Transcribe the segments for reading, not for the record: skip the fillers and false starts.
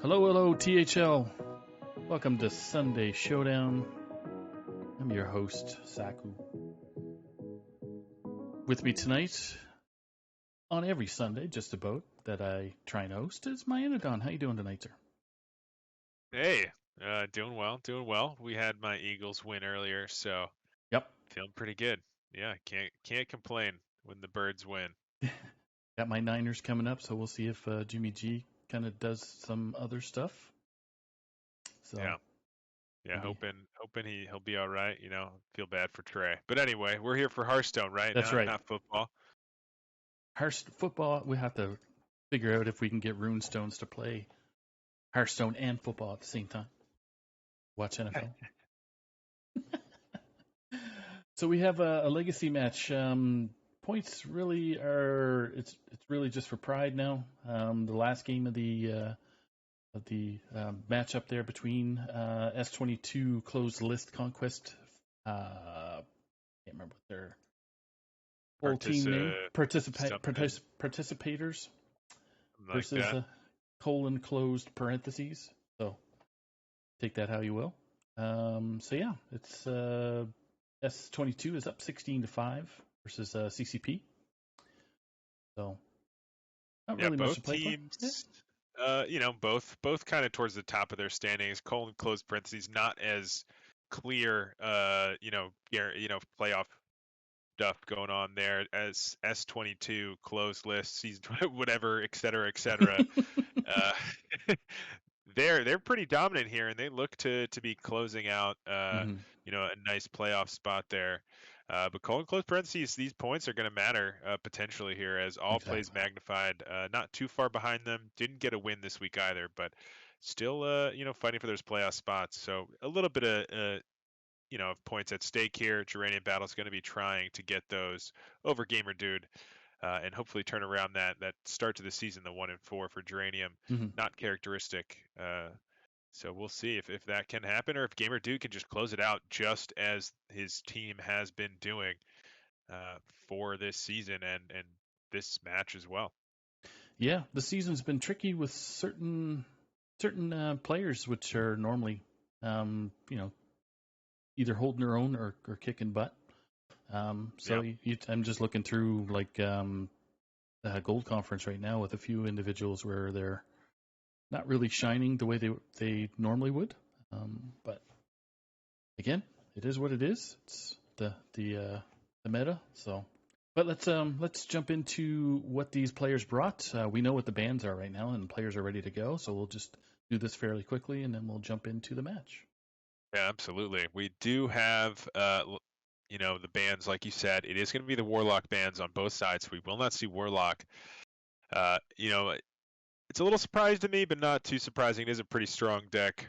Hello, hello, THL. Welcome to Sunday Showdown. I'm your host, Saku. With me tonight, on every Sunday, just about, that I try and host, is my Anadon. How you doing tonight, sir? Hey, doing well, doing well. We had my Eagles win earlier, so Yep. feeling pretty good. Yeah, can't complain when the Birds win. Got my Niners coming up, so we'll see if Jimmy G kind of does some other stuff. So Yeah, yeah, maybe hoping he'll be all right. Feel bad for Trey, but anyway, we're here for Hearthstone, right? that's Not right. not football. Hearthstone football. We have to figure out if we can get Runestones to play Hearthstone and football at the same time. Watch NFL. So we have a legacy match. Points really are it's really just for pride now. The last game of the matchup there between S22 Closed List Conquest. Can't remember what their full team name. Something Participators like versus that. colon closed parentheses. So take that how you will. So yeah, it's S22 is up 16-5 versus CCP. So not Yeah, really much to both play for. Yeah. teams. Both kind of towards the top of their standings. Colon closed parentheses, not as clear. Playoff stuff going on there as S22 closed list season whatever, et cetera, et cetera. Uh, they're pretty dominant here, and they look to be closing out hmm a nice playoff spot there. But colon close parentheses, these points are going to matter potentially here as all plays Exactly. magnified. Not too far behind them. Didn't get a win this week either, but still fighting for those playoff spots. So a little bit of points at stake here. Geranium Battle is going to be trying to get those over Gamer Dude, and hopefully turn around that start to the season, the 1-4 for Geranium. hmm Not characteristic. So we'll see if that can happen, or if Gamer Dude can just close it out, just as his team has been doing uh, for this season and this match as well. Yeah, the season's been tricky with certain players, which are normally, you know, either holding their own or kicking butt. So Yeah, I'm just looking through like the Gold Conference right now with a few individuals where they're not really shining the way they normally would. But again, it is what it is. It's the meta. So, but let's jump into what these players brought. We know what the bans are right now, and players are ready to go. So we'll just do this fairly quickly, and then we'll jump into the match. yeah, absolutely. We do have the bans, like you said. It is going to be the Warlock bans on both sides. We will not see Warlock. Uh, you know, it's a little surprise to me, but not too surprising. It is a pretty strong deck.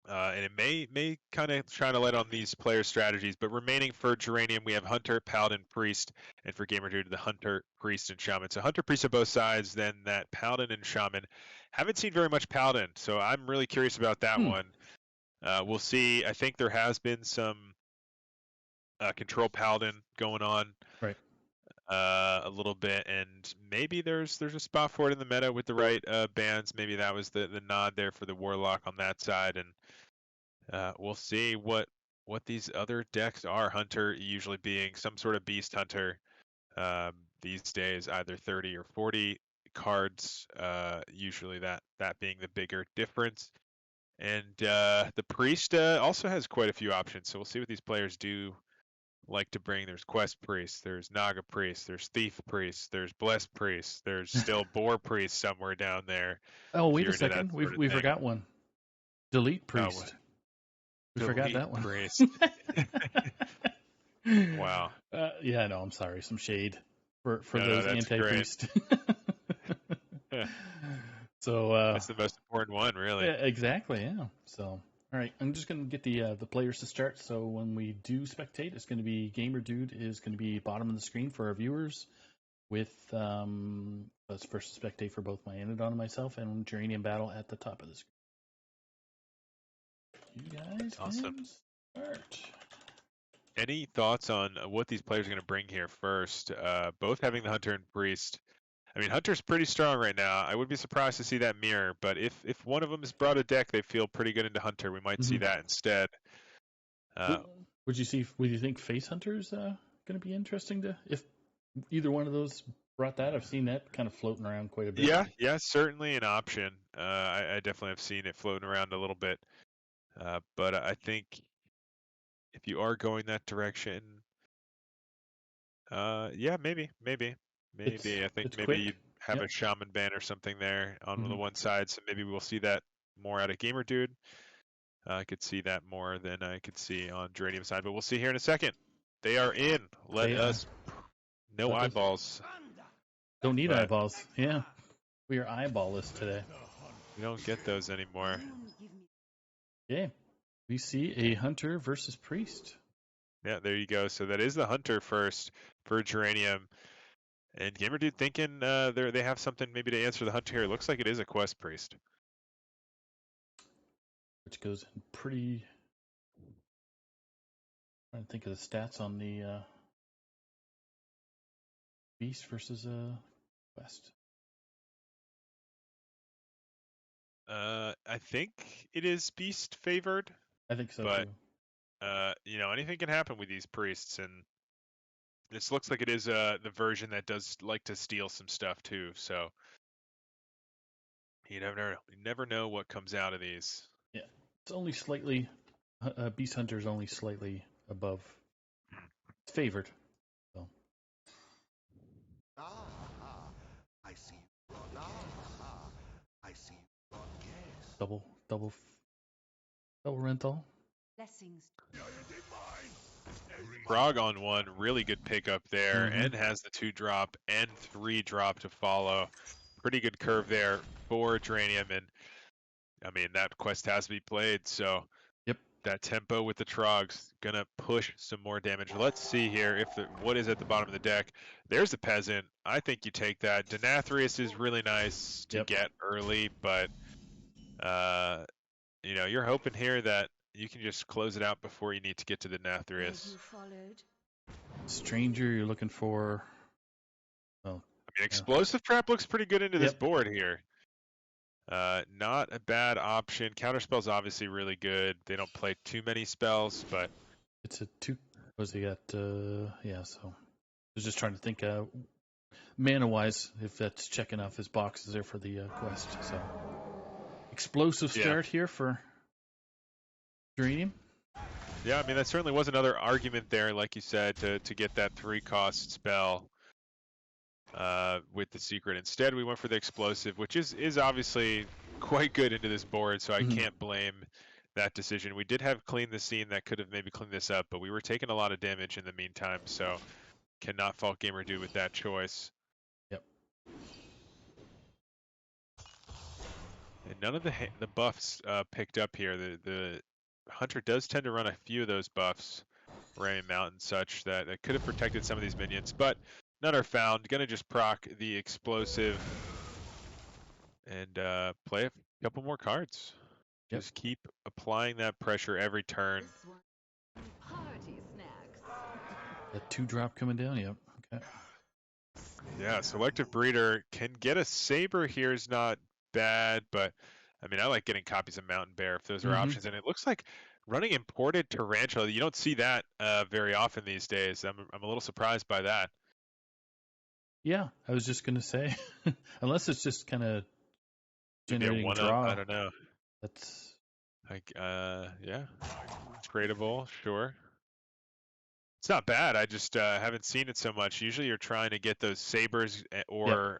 And it may kind of shine a light on these player strategies. But remaining for Geranium, we have Hunter, Paladin, Priest, and for Gamer Dude, the Hunter, Priest, and Shaman. So Hunter, Priest on both sides, then that Paladin and Shaman. Haven't seen very much Paladin, so I'm really curious about that Hmm. one. We'll see. I think there has been some control Paladin going on Right. a little bit, and maybe there's a spot for it in the meta with the right bans. Maybe that was the nod there for the Warlock on that side, and we'll see what these other decks are. Hunter usually being some sort of beast hunter these days, either 30 or 40 cards. Usually that being the bigger difference. And the priest also has quite a few options, so we'll see what these players do like to bring. There's quest priest, there's naga priest, there's thief priest, there's blessed priest, there's still boar priest somewhere down there Oh, if wait a you're into that second. sort of We thing. forgot one. Delete Oh, priest. We forgot delete that one. priest. Wow. Yeah, no, I'm sorry. Some shade for No, those that's great. anti-priest. So That's the most important one, really. yeah, exactly, yeah. So all right, I'm just gonna get the players to start. So when we do spectate, it's gonna be Gamer Dude is gonna be bottom of the screen for our viewers with let's first spectate for both my Anadon and myself, and Geranium Battle at the top of the screen. You guys Awesome. can start. Any thoughts on what these players are going to bring here first? Both having the hunter and priest. I mean, Hunter's pretty strong right now. I would be surprised to see that mirror, but if one of them has brought a deck they feel pretty good into Hunter, we might see Mhm. that instead. Would you think Face Hunter's going to be interesting to if either one of those brought that? I've seen that kind of floating around quite a bit. Yeah, certainly an option. I definitely have seen it floating around a little bit. But I think if you are going that direction, yeah, maybe. I think It's maybe quick. you'd have Yep. a Shaman Ban or something there on the Mhm. one side, so maybe we'll see that more out of Gamer Dude. I could see that more than I could see on Geranium side, but we'll see here in a second. They are in. Let They us. No let us eyeballs, don't need but eyeballs. Yeah, we are eyeballless today. we don't get those anymore. Yeah, we see a hunter versus priest. Yeah, there you go. So that is the Hunter first for Geranium. And Gamer Dude thinking they have something maybe to answer the Hunter here. It looks like it is a Quest Priest. Which goes in pretty. I'm trying to think of the stats on the beast versus quest. I think it is Beast favored, I think so but too. anything can happen with these priests, and this looks like it is the version that does like to steal some stuff too. So you never know what comes out of these. Yeah, it's only slightly. Beast Hunter is only slightly above. It's favored. So. I see. I see. Yes. Double rental. Blessings. Grog on one, really good pickup there, Mhm. and has the 2-drop and 3-drop to follow. Pretty good curve there for Geranium, and I mean that quest has to be played. So Yep. that tempo with the Trogs gonna push some more damage. Let's see here if what is at the bottom of the deck. There's a peasant. I think you take that. Denathrius is really nice to Yep. get early, but you're hoping here that you can just close it out before you need to get to the Denathrius. Stranger, you're looking for. Well, I mean, Explosive Trap looks pretty good into this Yep. board here. Not a bad option. Counterspell's obviously really good. They don't play too many spells, but it's a 2. Was he got? Yeah. So I was just trying to think. Mana wise, if that's checking off his boxes there for the quest. So explosive Yeah. start here for Geranium. Yeah, I mean that certainly was another argument there, like you said, to get that 3-cost spell with the secret. Instead, we went for the explosive, which is obviously quite good into this board, so I Mhm. can't blame that decision. We did have Clean the Scene that could have maybe cleaned this up, but we were taking a lot of damage in the meantime, so cannot fault Gamer Dude with that choice. Yep. And none of the buffs picked up here. The Hunter does tend to run a few of those buffs, Ray Mount and such, that could have protected some of these minions, but none are found. Gonna just proc the explosive and play a couple more cards. Yep. Just keep applying that pressure every turn. Party snacks. A 2-drop coming down. Yep. Okay. Yeah, Selective Breeder can get a Saber here is not bad, but I mean, I like getting copies of Mountain Bear if those are options. And it looks like running imported Tarantula, you don't see that very often these days. I'm a little surprised by that. Yeah, I was just gonna say, unless it's just kind of Maybe a generating one-up, draw. I don't know. That's Like, yeah, tradable, sure. It's not bad. I just haven't seen it so much. Usually, you're trying to get those Sabers or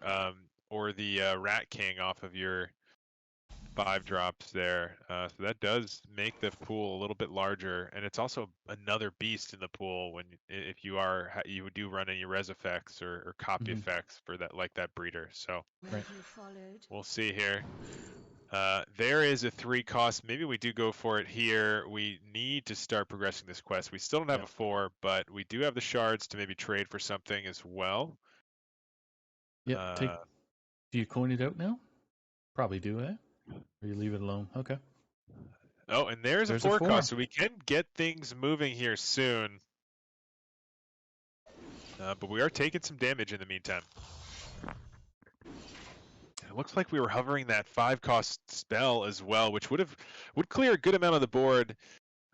the Rat King off of your 5-drops there. So that does make the pool a little bit larger, and it's also another beast in the pool when if you do run any res effects or copy effects for that, like that breeder. So Right. we'll see here. There is a 3-cost. Maybe we do go for it here. We need to start progressing this quest. We still don't have a 4, but we do have the shards to maybe trade for something as well. Yep. Do you coin it out now? Probably do, eh? Or you leave it alone? Okay. Oh, and there's a 4-cost, so we can get things moving here soon. But we are taking some damage in the meantime. It looks like we were hovering that 5-cost spell as well, which would clear a good amount of the board,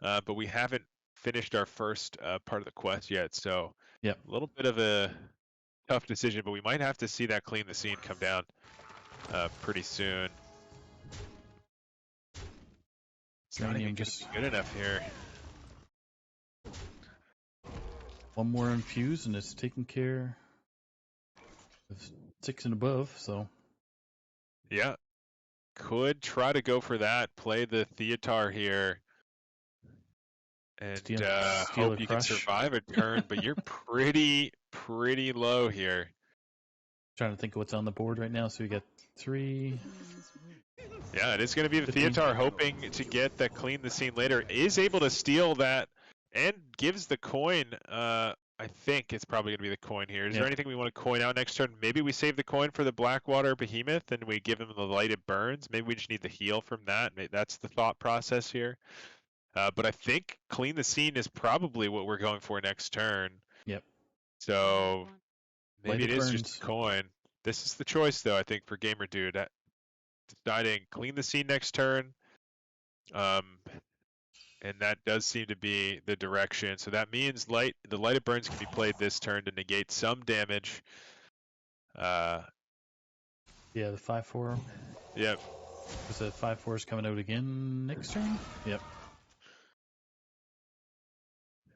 but we haven't finished our first part of the quest yet, so Yep. a little bit of a tough decision, but we might have to see that clean the scene come down pretty soon. It's not even Uranium going to just be good enough here. one more infuse and it's taking care of 6 and above. So Yeah, could try to go for that, play the Theotar here, and steal hope a you can crush. survive a turn, but you're pretty low here. Trying to think of what's on the board right now. So we got 3. Yeah, it is going to be the 15. Theotar hoping to get that clean the scene later. Is able to steal that and gives the coin. I think it's probably going to be the coin here. Is there anything we want to coin out next turn? Maybe we save the coin for the Blackwater Behemoth and we give him the lighted burns. Maybe we just need the heal from that. That's the thought process here. But I think clean the scene is probably what we're going for next turn. Yep. So maybe Lighted it is burns. just a coin. This is the choice, though, I think, for Gamer Dude. Deciding clean the scene next turn. And that does seem to be the direction. So that means the lighted burns can be played this turn to negate some damage. Yeah, the 5/4. Yep. Is the 5/4 is coming out again next turn? Yep.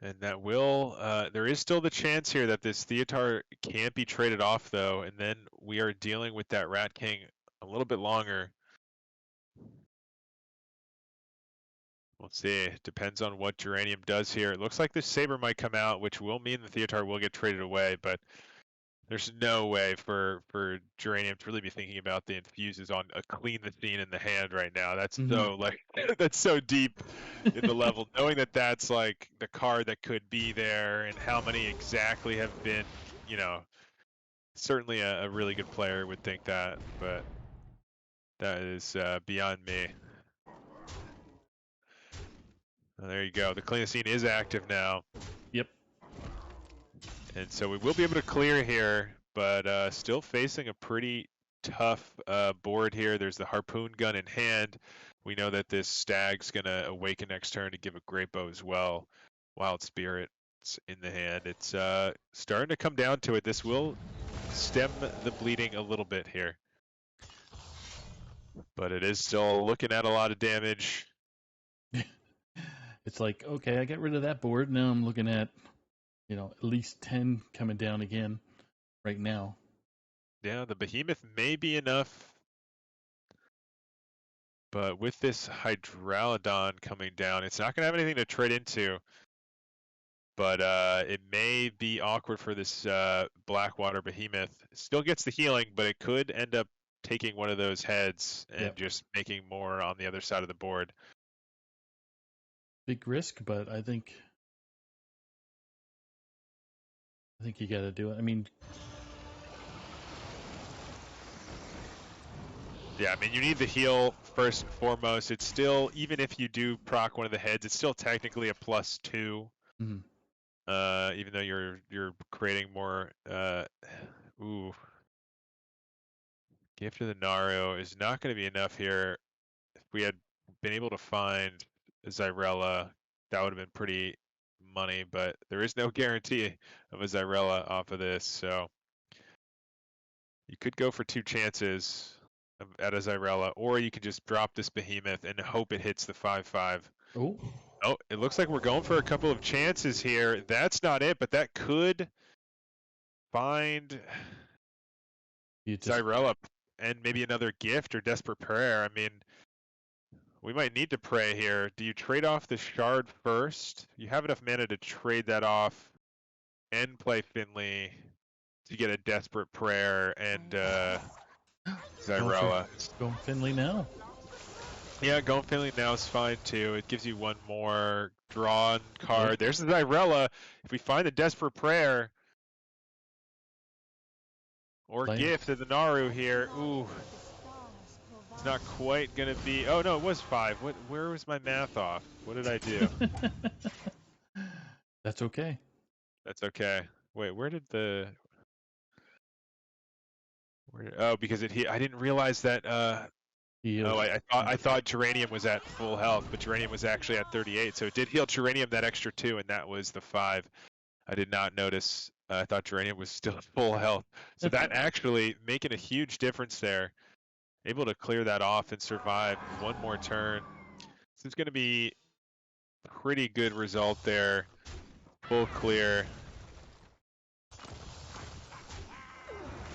And that will, there is still the chance here that this Theotar can't be traded off, though, and then we are dealing with that Rat King a little bit longer. We'll see. Depends on what Geranium does here. It looks like this Saber might come out, which will mean the Theotar will get traded away, but there's no way for Geranium to really be thinking about the infuses on a clean the scene in the hand right now. That's so that's so deep in the level, knowing that that's like the card that could be there and how many exactly have been, certainly a really good player would think that, but that is beyond me. Well, there you go. The clean the scene is active now. Yep. And so we will be able to clear here, but still facing a pretty tough board here. There's the harpoon gun in hand. We know that this stag's going to awaken next turn to give a great bow as well. Wild Spirit's in the hand. It's starting to come down to it. This will stem the bleeding a little bit here. But it is still looking at a lot of damage. It's like, okay, I got rid of that board. Now I'm looking at, at least 10 coming down again right now. Yeah, the Behemoth may be enough. But with this Hydralodon coming down, it's not going to have anything to trade into. But it may be awkward for this Blackwater Behemoth. It still gets the healing, but it could end up taking one of those heads and just making more on the other side of the board. Big risk, but I think you got to do it. I mean, yeah, I mean, you need the heal first and foremost. It's still, even if you do proc one of the heads, it's still technically a +2. Mm-hmm. Even though you're creating more. Ooh. Gift of the Naru is not going to be enough here. If we had been able to find Zyrella, that would have been pretty money, but there is no guarantee of a Zyrella off of this, so you could go for 2 chances at a Zyrella, or you could just drop this Behemoth and hope it hits the 5/5. Oh, it looks like we're going for a couple of chances here. That's not it, but that could find Zyrella and maybe another gift or Desperate Prayer. I mean, we might need to pray here. Do you trade off the shard first? You have enough mana to trade that off and play Finley to get a Desperate Prayer and Zyrella. Going Finley now. Yeah, going Finley now is fine too. It gives you one more drawn card. There's the Zyrella. If we find the Desperate Prayer or Gift of the Naru here, ooh, it's not quite gonna be. Oh no, it was 5. Where was my math off? What did I do? That's okay. That's okay. Wait, where Oh, because I didn't realize that. He Oh, is. I thought Geranium was at full health, but Geranium was actually at 38. So it did heal Geranium that extra 2, and that was the 5. I did not notice. I thought Geranium was still at full health. So that actually making a huge difference there. Able to clear that off and survive one more turn. So it's going to be pretty good result there. Full clear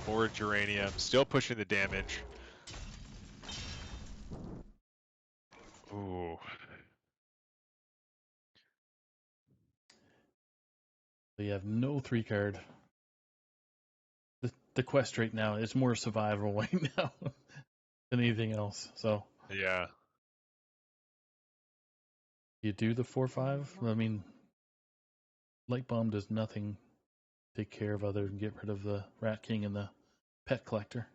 for Geranium. Still pushing the damage. Ooh. They have no 3-card. The quest right now is more survival right now than anything else. So Yeah. you do the 4/5. I mean, Light Bomb does nothing to take care of other than get rid of the Rat King and the Pet Collector.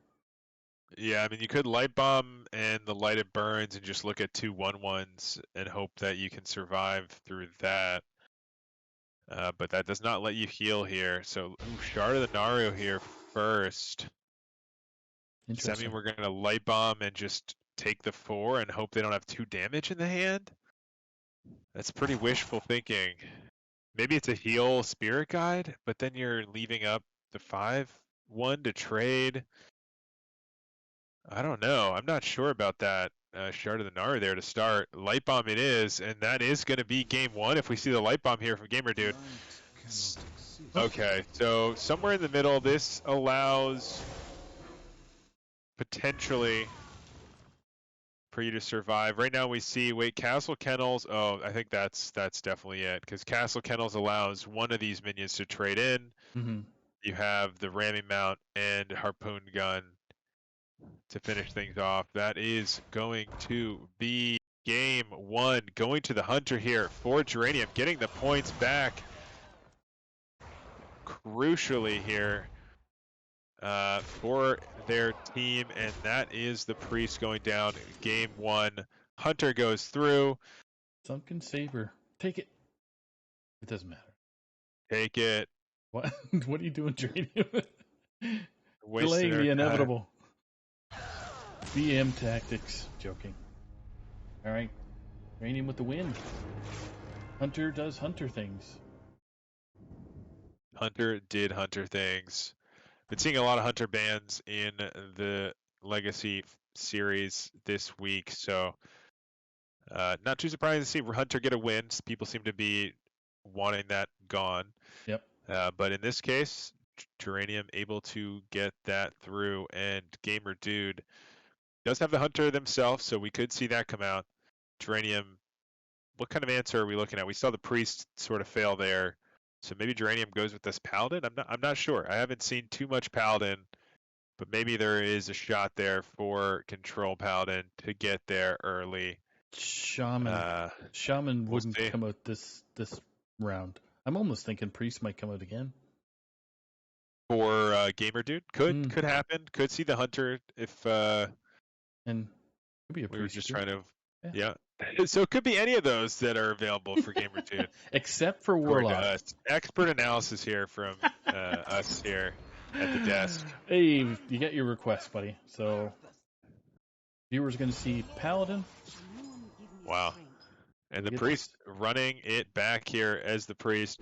Yeah, I mean, you could Light Bomb and the Lighted Burns and just look at 2 1/1s and hope that you can survive through that. But that does not let you heal here. So, Shard of the Naru here first. Does that mean we're going to Light Bomb and just take the 4 and hope they don't have 2 damage in the hand? That's pretty wishful thinking. Maybe it's a heal Spirit Guide, but then you're leaving up the 5/1 to trade. I don't know. I'm not sure about that. Shard of the Naru there to start. Light Bomb it is, and that is going to be game 1 if we see the Light Bomb here from Gamer Dude. Okay, so somewhere in the middle, this allows potentially for you to survive. Right now we see, wait, Castle Kennels. Oh, I think that's definitely it, because Castle Kennels allows one of these minions to trade in. Mm-hmm. You have the ramming mount and harpoon gun to finish things off. That is going to be game 1. Going to the Hunter here for Geranium, getting the points back crucially here for their team, and that is the Priest going down game 1. Hunter goes through. Sunken Saber. Take it. It doesn't matter. Take it. What? What are you doing, Geranium? Wasting Delaying our the time. inevitable. BM tactics. Joking. All right. Geranium with the win. Hunter does Hunter things. Hunter did Hunter things. Been seeing a lot of Hunter bans in the Legacy series this week, so not too surprised to see Hunter get a win. People seem to be wanting that gone. Yep. But in this case, Geranium able to get that through, and Gamer Dude does have the Hunter themselves, so we could see that come out. Geranium, what kind of answer are we looking at? We saw the Priest sort of fail there, so maybe Geranium goes with this Paladin. I'm not sure. I haven't seen too much Paladin, but maybe there is a shot there for Control Paladin to get there early. Shaman. Shaman wouldn't come out this round. I'm almost thinking Priest might come out again. For Gamer Dude, could happen. Could see the Hunter if and could be a we were Priest just too. trying to yeah. So it could be any of those that are available for Gamer Dude. Except for Warlock. Expert analysis here from us here at the desk. Hey, you get your request, buddy. So viewers going to see Paladin. Wow. And the Priest running it back here as the Priest.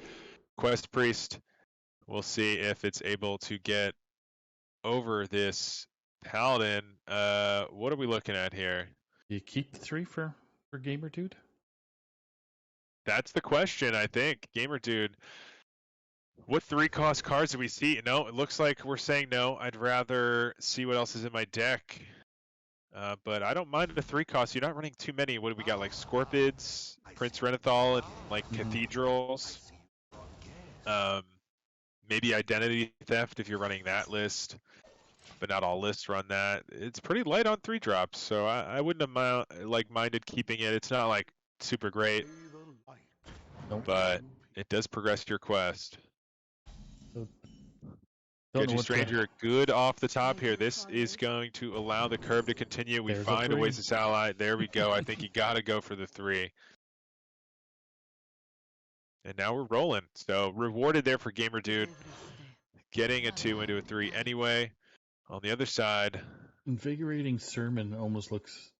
Quest Priest. We'll see if it's able to get over this Paladin. What are we looking at here? Do you keep the 3 for Gamer Dude? That's the question, I think. Gamer Dude, what 3-cost cards do we see? No, it looks like we're saying no. I'd rather see what else is in my deck. But I don't mind the 3-cost. You're not running too many. What do we got? Like Scorpids, Prince Renethal, and like Cathedrals. Maybe Identity Theft if you're running that list. But not all lists run that. It's pretty light on 3-drops, so I wouldn't have minded keeping it. It's not like super great, but it does progress your quest. Guilty Stranger, good off the top here. This is going to allow the curve to continue. We find Oasis Ally. There we go. I think you got to go for the 3. And now we're rolling. So rewarded there for Gamer Dude. Getting a 2 into a 3 anyway. On the other side, Invigorating Sermon almost looks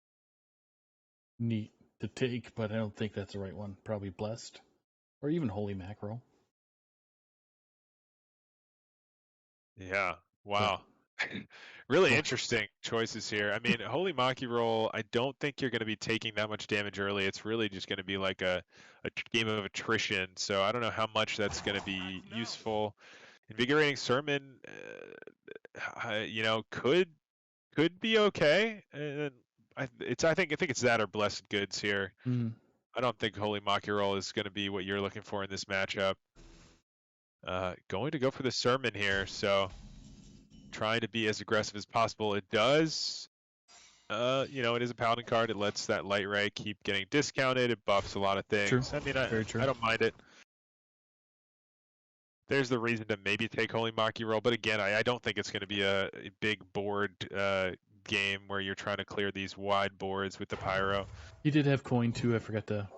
neat to take, but I don't think that's the right one. Probably Blessed. Or even Holy Mackerel. yeah, wow. Really interesting choices here. I mean, Holy Maki Roll, I don't think you're going to be taking that much damage early. It's really just going to be like a game of attrition. So I don't know how much that's going to be useful. Invigorating Sermon, could be okay. And I think it's that or Blessed Goods here. Mm. I don't think Holy Maki Roll is going to be what you're looking for in this matchup. Going to go for the Sermon here, so trying to be as aggressive as possible. It does, it is a Paladin card. It lets that Light Ray keep getting discounted. It buffs a lot of things. True. I mean, Very true. I don't mind it. There's the reason to maybe take Holy Maki Roll, but again, I don't think it's going to be a big board game where you're trying to clear these wide boards with the Pyro. He did have coin too. I forgot to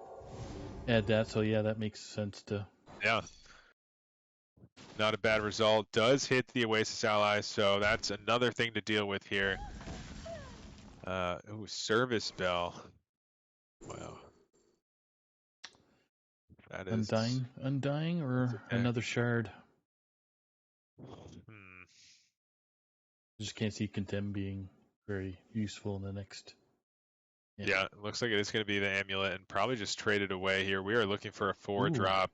add that. So yeah, that makes sense to. Yeah. Not a bad result. Does hit the Oasis ally, so that's another thing to deal with here. Service Bell. Wow. That is Undying, or okay. another shard. I just can't see Contempt being very useful in the next. Yeah, it looks like it is going to be the amulet and probably just trade it away here. We are looking for a 4-drop.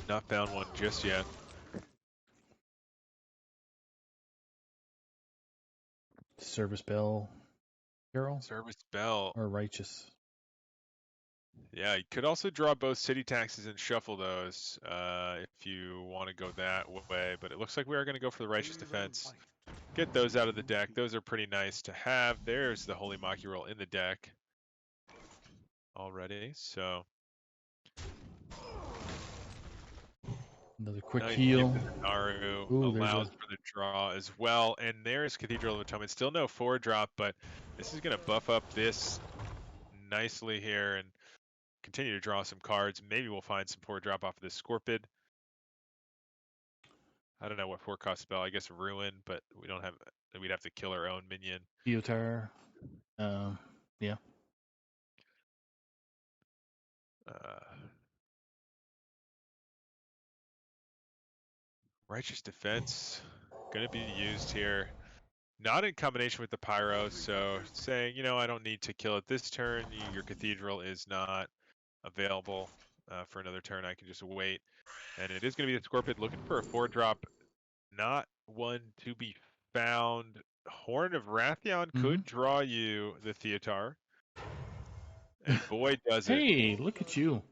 Not found one just yet. Service Bell, Carol? Service Bell. Or Righteous. Yeah, you could also draw both city taxes and shuffle those if you want to go that way. But it looks like we are going to go for the Righteous Defense. Get those out of the deck. Those are pretty nice to have. There's the Holy Maki Roll in the deck already. So another quick heal. Naru Ooh, allows for the draw as well. And there's Cathedral of Atonement. Still no 4-drop, but this is going to buff up this nicely here and continue to draw some cards. Maybe we'll find some 4-drop off of this Scorpid. I don't know what 4-cost spell. I guess Ruin, but we don't have. We'd have to kill our own minion. Theotar. Yeah. Righteous Defense going to be used here. Not in combination with the Pyro, so saying, I don't need to kill it this turn. Your Cathedral is not available for another turn. I can just wait. And it is going to be the Scorpid looking for a 4-drop. Not one to be found. Horn of Wrathion could draw you the Theotar. And boy, does it. Hey, look at you.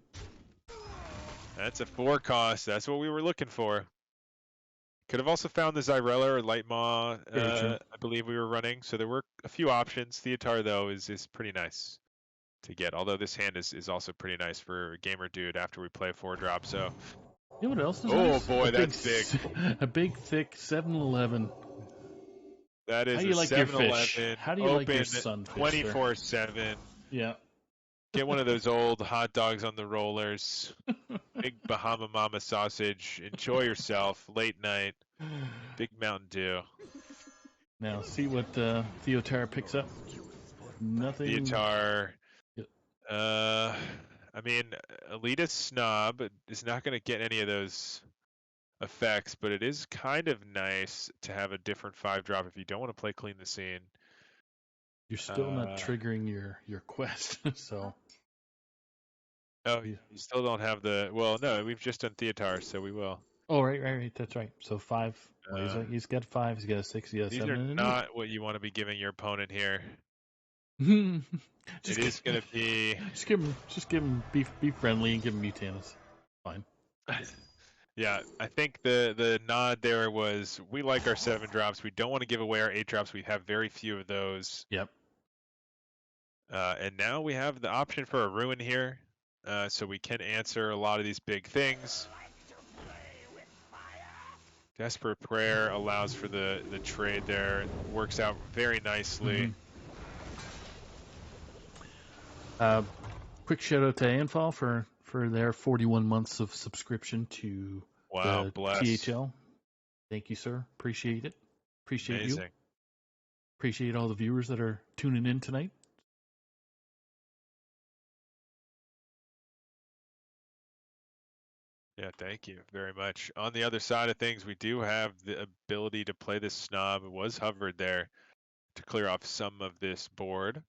That's a 4-cost. That's what we were looking for. Could have also found the Zyrella or Lightmaw, I believe we were running. So there were a few options. Theotar, though, is pretty nice to get. Although this hand is also pretty nice for a gamer dude after we play 4-drop. So. You know what else is Oh, nice? boy, that's big. A big, thick 7-Eleven. That is How do you a like your 7-Eleven. fish? How do you like your sunfish? 24/7. Yeah. Get one of those old hot dogs on the rollers. Big Bahama Mama sausage. Enjoy yourself. Late night. Big Mountain Dew. Now, see what Theotar picks up. Nothing. Theotar. Yep. I mean, Elitist Snob is not going to get any of those effects, but it is kind of nice to have a different 5-drop if you don't want to play Clean the Scene. You're still not triggering your quest, so. Oh, you still don't have the. Well, no, we've just done Theotar, so we will. Oh, right. That's right. So 5. He's got 5. He's got a 6. He got a 7. These are not what you want to be giving your opponent here. It is going to be. Just give him be friendly and give him Mutanus. Fine. Yeah, I think the nod there was we like our 7-drops. We don't want to give away our 8-drops. We have very few of those. Yep. And now we have the option for a Ruin here, so we can answer a lot of these big things. Desperate Prayer allows for the trade there. It works out very nicely. Quick shout out to Anfall for their 41 months of subscription to Wow, the bless. THL. Thank you, sir. Appreciate it. Appreciate you. Amazing. Appreciate all the viewers that are tuning in tonight. Yeah, thank you very much. On the other side of things, we do have the ability to play this snob. It was hovered there to clear off some of this board.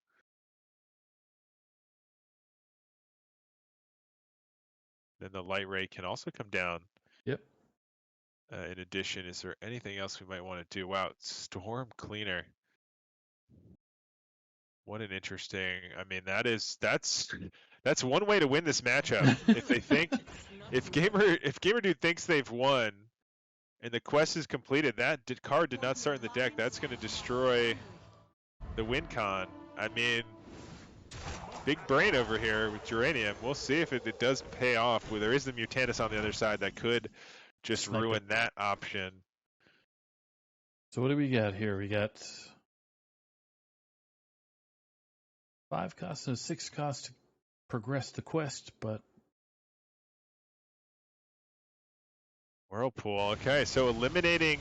Then the light ray can also come down. Yep. In addition, is there anything else we might want to do? Wow, Storm Cleaner. What an interesting. I mean, that's one way to win this matchup. If they think, if Gamer Dude thinks they've won, and the quest is completed, card did not start in the deck. That's going to destroy the win con. I mean, big brain over here with Geranium. We'll see if it does pay off. Well, there is the Mutanus on the other side that could just Snipe ruin it. that option. So what do we got here? We got 5 costs and a 6 cost to progress the quest, but Whirlpool. Okay, so eliminating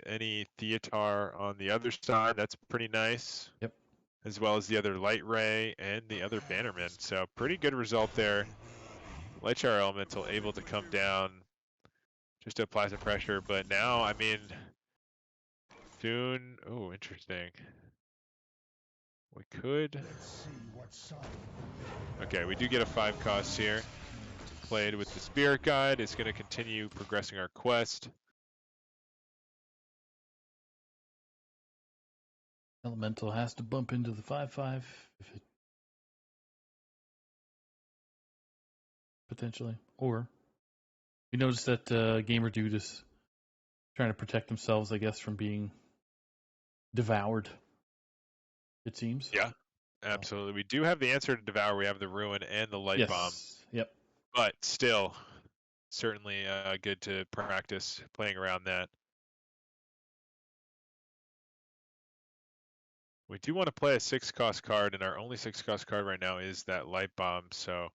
any Theatar on the other side. That's pretty nice. Yep. As well as the other Light Ray and the other Bannerman. So pretty good result there. Light Shower Elemental able to come down just to apply some pressure. But now, I mean, soon. Oh, interesting. We could. Okay, we do get a 5 cost here. Played with the Spirit Guide. It's going to continue progressing our quest. Elemental has to bump into the 5/5 if it potentially. Or we noticed that Gamer Dude is trying to protect themselves, I guess, from being devoured. It seems. Yeah, absolutely. We do have the answer to Devour. We have the Ruin and the Light Yes. Bomb. Yep. But still, certainly good to practice playing around that. We do want to play a 6 cost card, and our only 6 cost card right now is that Light Bomb. So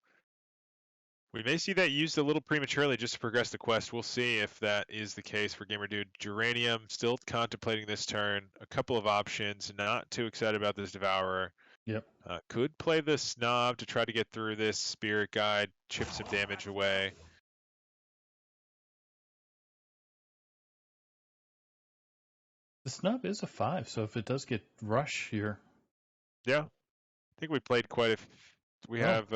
we may see that used a little prematurely just to progress the quest. We'll see if that is the case for Gamer Dude. Geranium still contemplating this turn. A couple of options. Not too excited about this Devourer. Yep. Could play the Snob to try to get through this Spirit Guide, chip some damage away. The snub is a 5, so if it does get rush here. Yeah, I think we played quite a. We Oh. have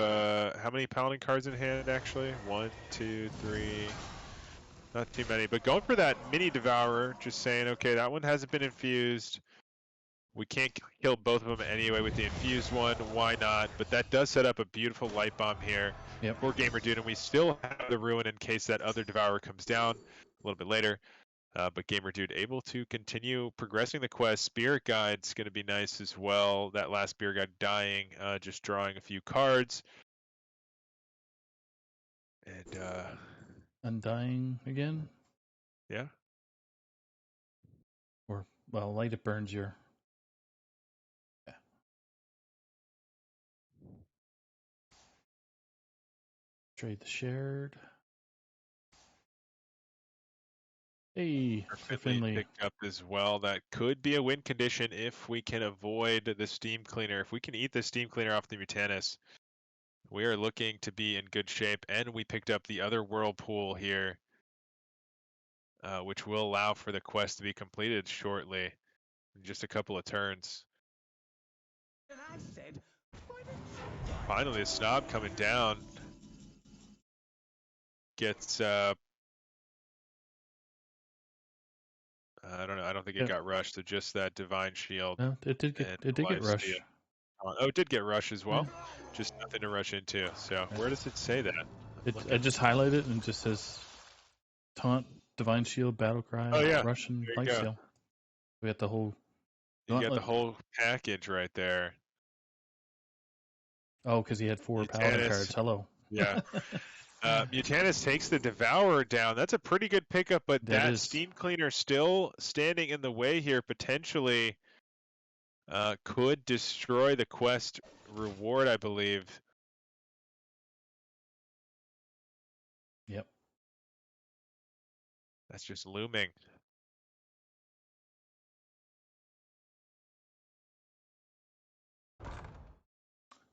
how many Paladin cards in hand actually? 1, 2, 3. Not too many, but going for that mini Devourer. Just saying, okay, that one hasn't been infused. We can't kill both of them anyway with the infused one. Why not? But that does set up a beautiful Light Bomb here for Gamer Dude, and we still have the Ruin in case that other Devourer comes down a little bit later. But Gamer Dude able to continue progressing the quest. Spirit Guide's going to be nice as well. That last Spirit Guide dying, just drawing a few cards. And Undying again? yeah. Or, well, light it burns your. Yeah. Trade the shared. Hey, Finley. Picked up as well. That could be a win condition if we can avoid the Steam Cleaner. If we can eat the Steam Cleaner off the Mutanus, we are looking to be in good shape. And we picked up the other Whirlpool here, which will allow for the quest to be completed shortly, in just a couple of turns. Finally, a Snob coming down. Gets I don't know. I don't think it got rushed. So just that Divine Shield. No, it did get rush. Oh, it did get rush as well. Yeah. Just nothing to rush into. So where does it say that? I just highlighted it and it just says taunt, Divine Shield, Battle Cry, rush, and Lifesteal. We got the whole. You got the whole package right there. Oh, because he had 4 Paladin cards. Hello. Yeah. Mutanus takes the Devourer down. That's a pretty good pickup, but that Steam Cleaner still standing in the way here potentially could destroy the quest reward, I believe. Yep. That's just looming.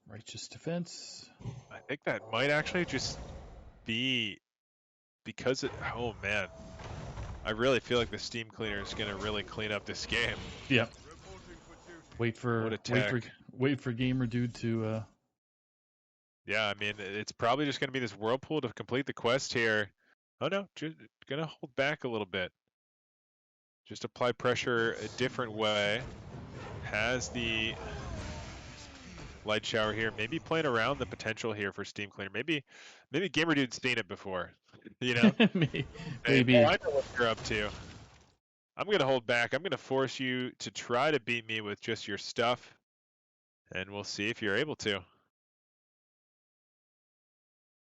Righteous defense. I think that might actually just be because it. Oh man, I really feel like the steam cleaner is gonna really clean up this game. Yep. Wait for What a tech. wait for Gamer Dude to Yeah, I mean, it's probably just gonna be this whirlpool to complete the quest here. Oh no, just gonna hold back a little bit. Just apply pressure a different way. Has the light shower here. Maybe playing around the potential here for steam cleaner. Maybe Gamer Dude's seen it before. You know? maybe. Hey, oh, I know what you're up to. I'm gonna hold back. I'm gonna force you to try to beat me with just your stuff, and we'll see if you're able to.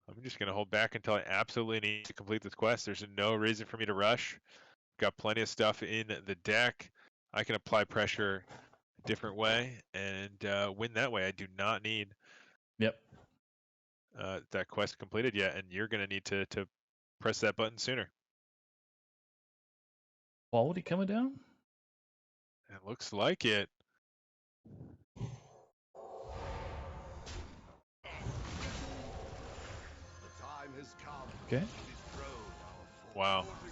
I'm just gonna hold back until I absolutely need to complete this quest. There's no reason for me to rush. Got plenty of stuff in the deck. I can apply pressure a different way and win that way. I do not need Yep. that quest completed yet, and you're gonna need to press that button sooner. Quality coming down? It looks like it. The time has come. Okay. to dethrone our Wow. forefathers.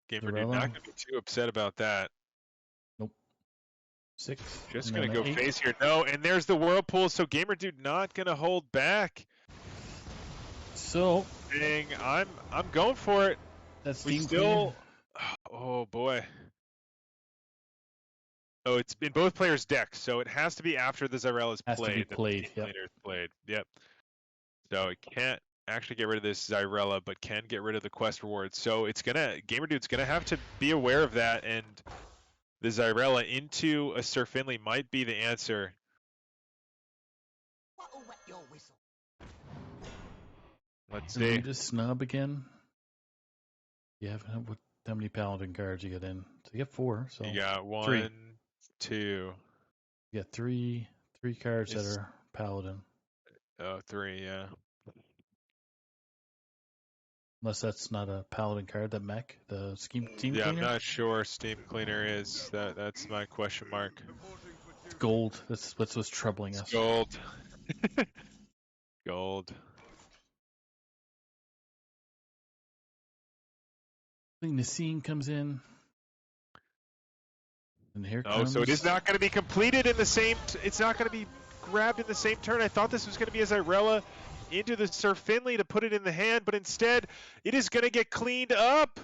Gamer Dude Zarella. not gonna be too upset about that. 6. Just and gonna then go an 8. face here. No, and there's the whirlpool. So Gamer Dude not gonna hold back. So Dang, I'm going for it. that's We Steam still. Oh boy. Oh, it's in both players' decks, so it has to be after the Zarella is Has to be played. that the played, Steam yep. Cleaner is played. Yep. So it can't actually get rid of this Zyrella, but can get rid of the quest rewards. So it's Gamer Dude's gonna have to be aware of that, and the Zyrella into a Sir Finley might be the answer. What'll wet your whistle? Let's And then see. you just snub again. You have how many paladin cards you get in? So you get 4. So You got 1, three. 2, you get three cards that It's- are paladin. 3, yeah. Unless that's not a paladin card, that mech, the steam Yeah, I'm cleaner. not sure Steam Cleaner is. That's my question mark. It's gold. That's what's troubling us. Gold. Gold. I think Nassim comes in. And here Oh, comes. so it is not going to be completed in the same. It's not going to be grabbed in the same turn. I thought this was going to be a Zyrella into the Sir Finley to put it in the hand, but instead it is going to get cleaned up.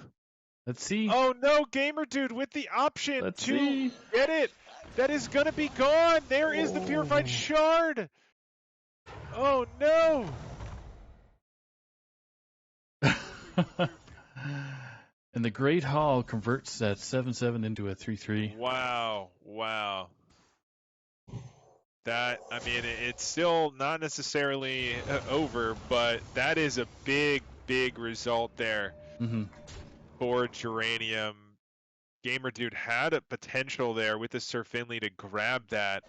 Let's see. Oh no, Gamer Dude with the option Let's to see. get it. That is going to be gone. There is the Purified Oh. Shard. Oh no. And the Great Hall converts that 7/7 into a 3/3. Wow. Wow. That, I mean, it's still not necessarily over, but that is a big, big result there Mm-hmm. for Geranium. Gamer Dude had a potential there with the Sir Finley to grab that.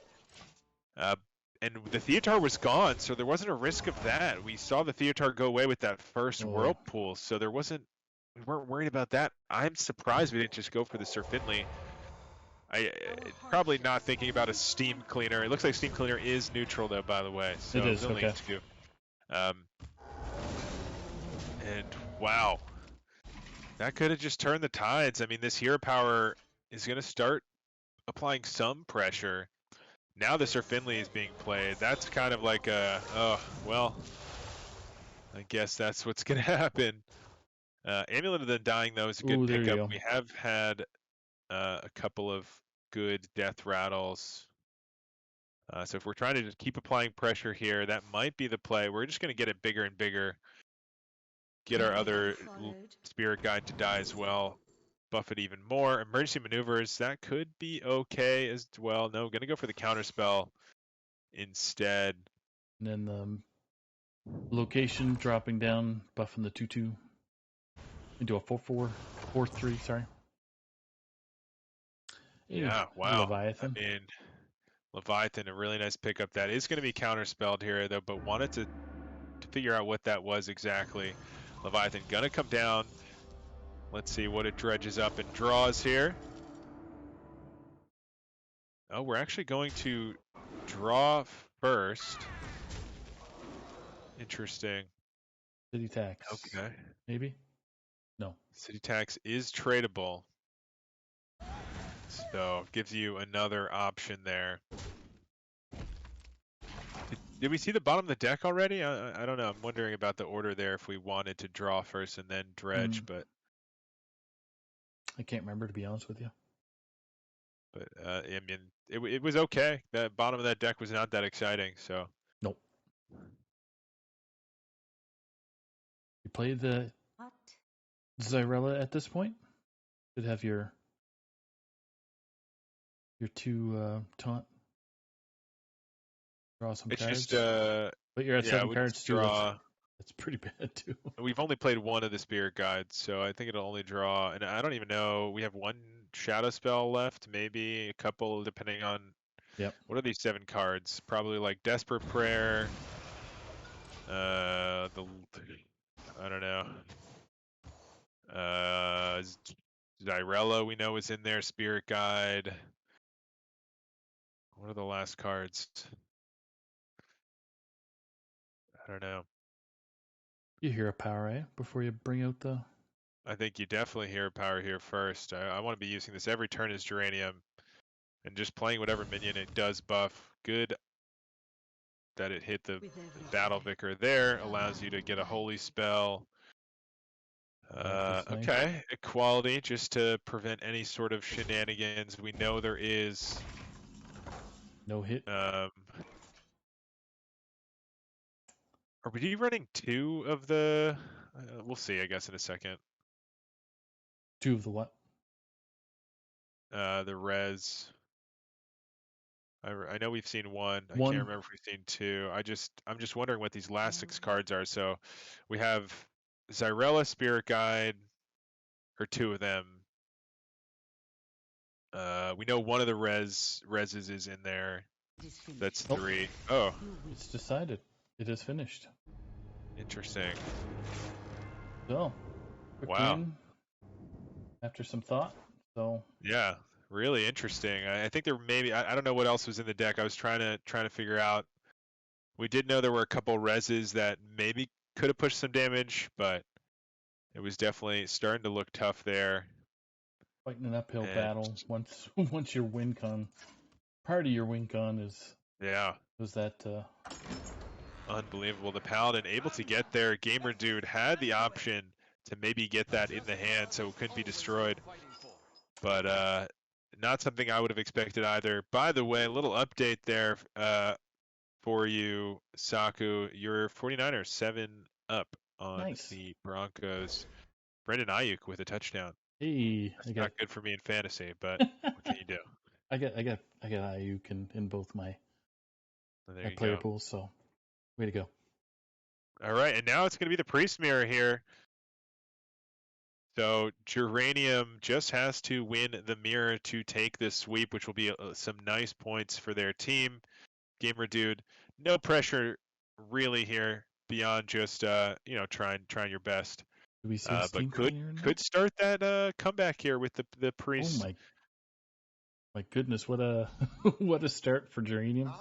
And the Theotar was gone, so there wasn't a risk of that. We saw the Theotar go away with that first Oh. Whirlpool, so we weren't worried about that. I'm surprised we didn't just go for the Sir Finley. Probably not thinking about a Steam Cleaner. It looks like Steam Cleaner is neutral though, by the way. So It is, we'll okay. need to. And wow, that could have just turned the tides. I mean, this hero power is going to start applying some pressure. Now the Sir Finley is being played. That's kind of like well, I guess that's what's going to happen. Amulet of the Dying, though, is a good Ooh, there you pickup. go. We have had a couple of good death rattles. So if we're trying to just keep applying pressure here, that might be the play. We're just going to get it bigger and bigger. Get our other Spirit Guide to die as well. Buff it even more. Emergency maneuvers, that could be okay as well. No, going to go for the counter spell instead. And then the location dropping down, buffing the 2/2 into a 4/4, 4/3. Sorry. Yeah, wow. Leviathan. I mean, Leviathan, a really nice pickup. That is going to be counterspelled here, though, but wanted to figure out what that was exactly. Leviathan gonna come down. Let's see what it dredges up and draws here. Oh, we're actually going to draw first. Interesting. City tax. Okay. Maybe? No. City tax is tradable. So gives you another option there. Did we see the bottom of the deck already? I don't know. I'm wondering about the order there if we wanted to draw first and then dredge, but I can't remember, to be honest with you. I mean, it was okay. The bottom of that deck was not that exciting, so. Nope. You play the What? Zyrella at this point? Should have your two taunt. Draw some It's cards. just, But you're at yeah, 7 we cards just too. draw. That's pretty bad too. We've only played one of the Spirit Guides, so I think it'll only draw. And I don't even know. We have one Shadow spell left, maybe a couple, depending on. Yep. What are these 7 cards? Probably like Desperate Prayer. I don't know. Zyrella we know is in there. Spirit Guide. What are the last cards? I don't know. You hear a power, eh? Before you bring out the. I think you definitely hear power here first. I want to be using this every turn as Geranium and just playing whatever minion it does buff. Good that it hit the Battle Vicar there. Allows you to get a Holy Spell. That's nice. Okay, Equality just to prevent any sort of shenanigans. We know there is. No hit. Are we running 2 of the? We'll see, I guess, in a second. 2 of the what? The res. I know we've seen one. I One. can't remember if we've seen 2. I'm just wondering what these last 6 cards are. So we have Zyrella, Spirit Guide, or 2 of them. We know one of the reses is in there. That's 3. Oh, It's decided. It is finished. interesting. So, quick Wow. win after some thought. So Yeah, really interesting. I think there maybe I don't know what else was in the deck. I was trying to figure out. We did know there were a couple reses that maybe could have pushed some damage, but it was definitely starting to look tough there. fighting an uphill And- battle once your win con, part of your win con Yeah, was that unbelievable. The Paladin able to get there. Gamer Dude had the option to maybe get that in the hand so it couldn't be destroyed. But not something I would have expected either. By the way, a little update there for you, Saku. Your 49ers 7 up on Nice. the Broncos. Brandon Ayuk with a touchdown. hey, It's not good for me in fantasy, but what can you do? I got Ayuk in both my There my you player go. pools. So way to go. All right, and now it's going to be the Priest Mirror here. So Geranium just has to win the mirror to take this sweep, which will be some nice points for their team. Gamer Dude, no pressure really here beyond just trying your best. Do we see a But Steam Cleaner in there? could start that comeback here with the Oh Priest. my goodness! What a what a start for Geranium.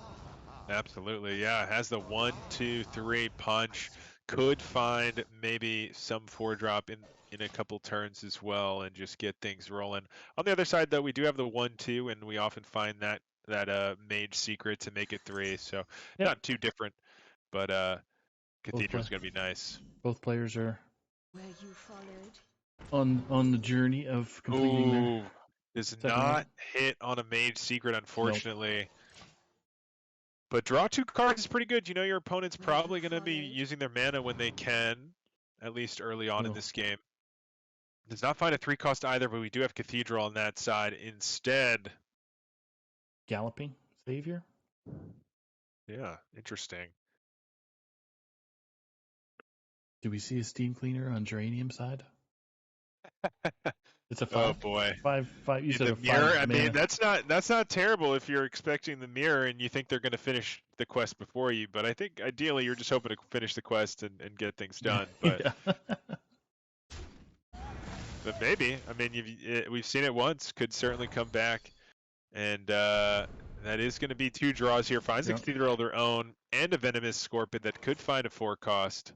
Absolutely, yeah. Has the 1, 2, 3 punch. Could find maybe some 4-drop in a couple turns as well and just get things rolling. On the other side, though, we do have the 1, 2, and we often find that mage secret to make it 3. So Yep. not too different, but Cathedral's going to be nice. Both players are Where you followed? on the journey of completing their. Ooh, does second not one. hit on a mage secret, unfortunately. But draw 2 cards is pretty good. You know your opponent's probably going to be using their mana when they can, at least early on in No. this game. Does not find a 3-cost either, but we do have Cathedral on that side instead. Galloping Savior. Yeah, interesting. Do we see a Steam Cleaner on Geranium side? It's a Oh 5. boy. 5. You said The a 5 mirror, I mean, mana. that's not terrible if you're expecting the mirror and you think they're going to finish the quest before you. But I think ideally you're just hoping to finish the quest and get things done. But Yeah. but maybe. I mean, we've seen it once. Could certainly come back, and that is going to be 2 draws here. Finds the Cathedral of their own and a Venomous Scorpion that could find a 4 cost.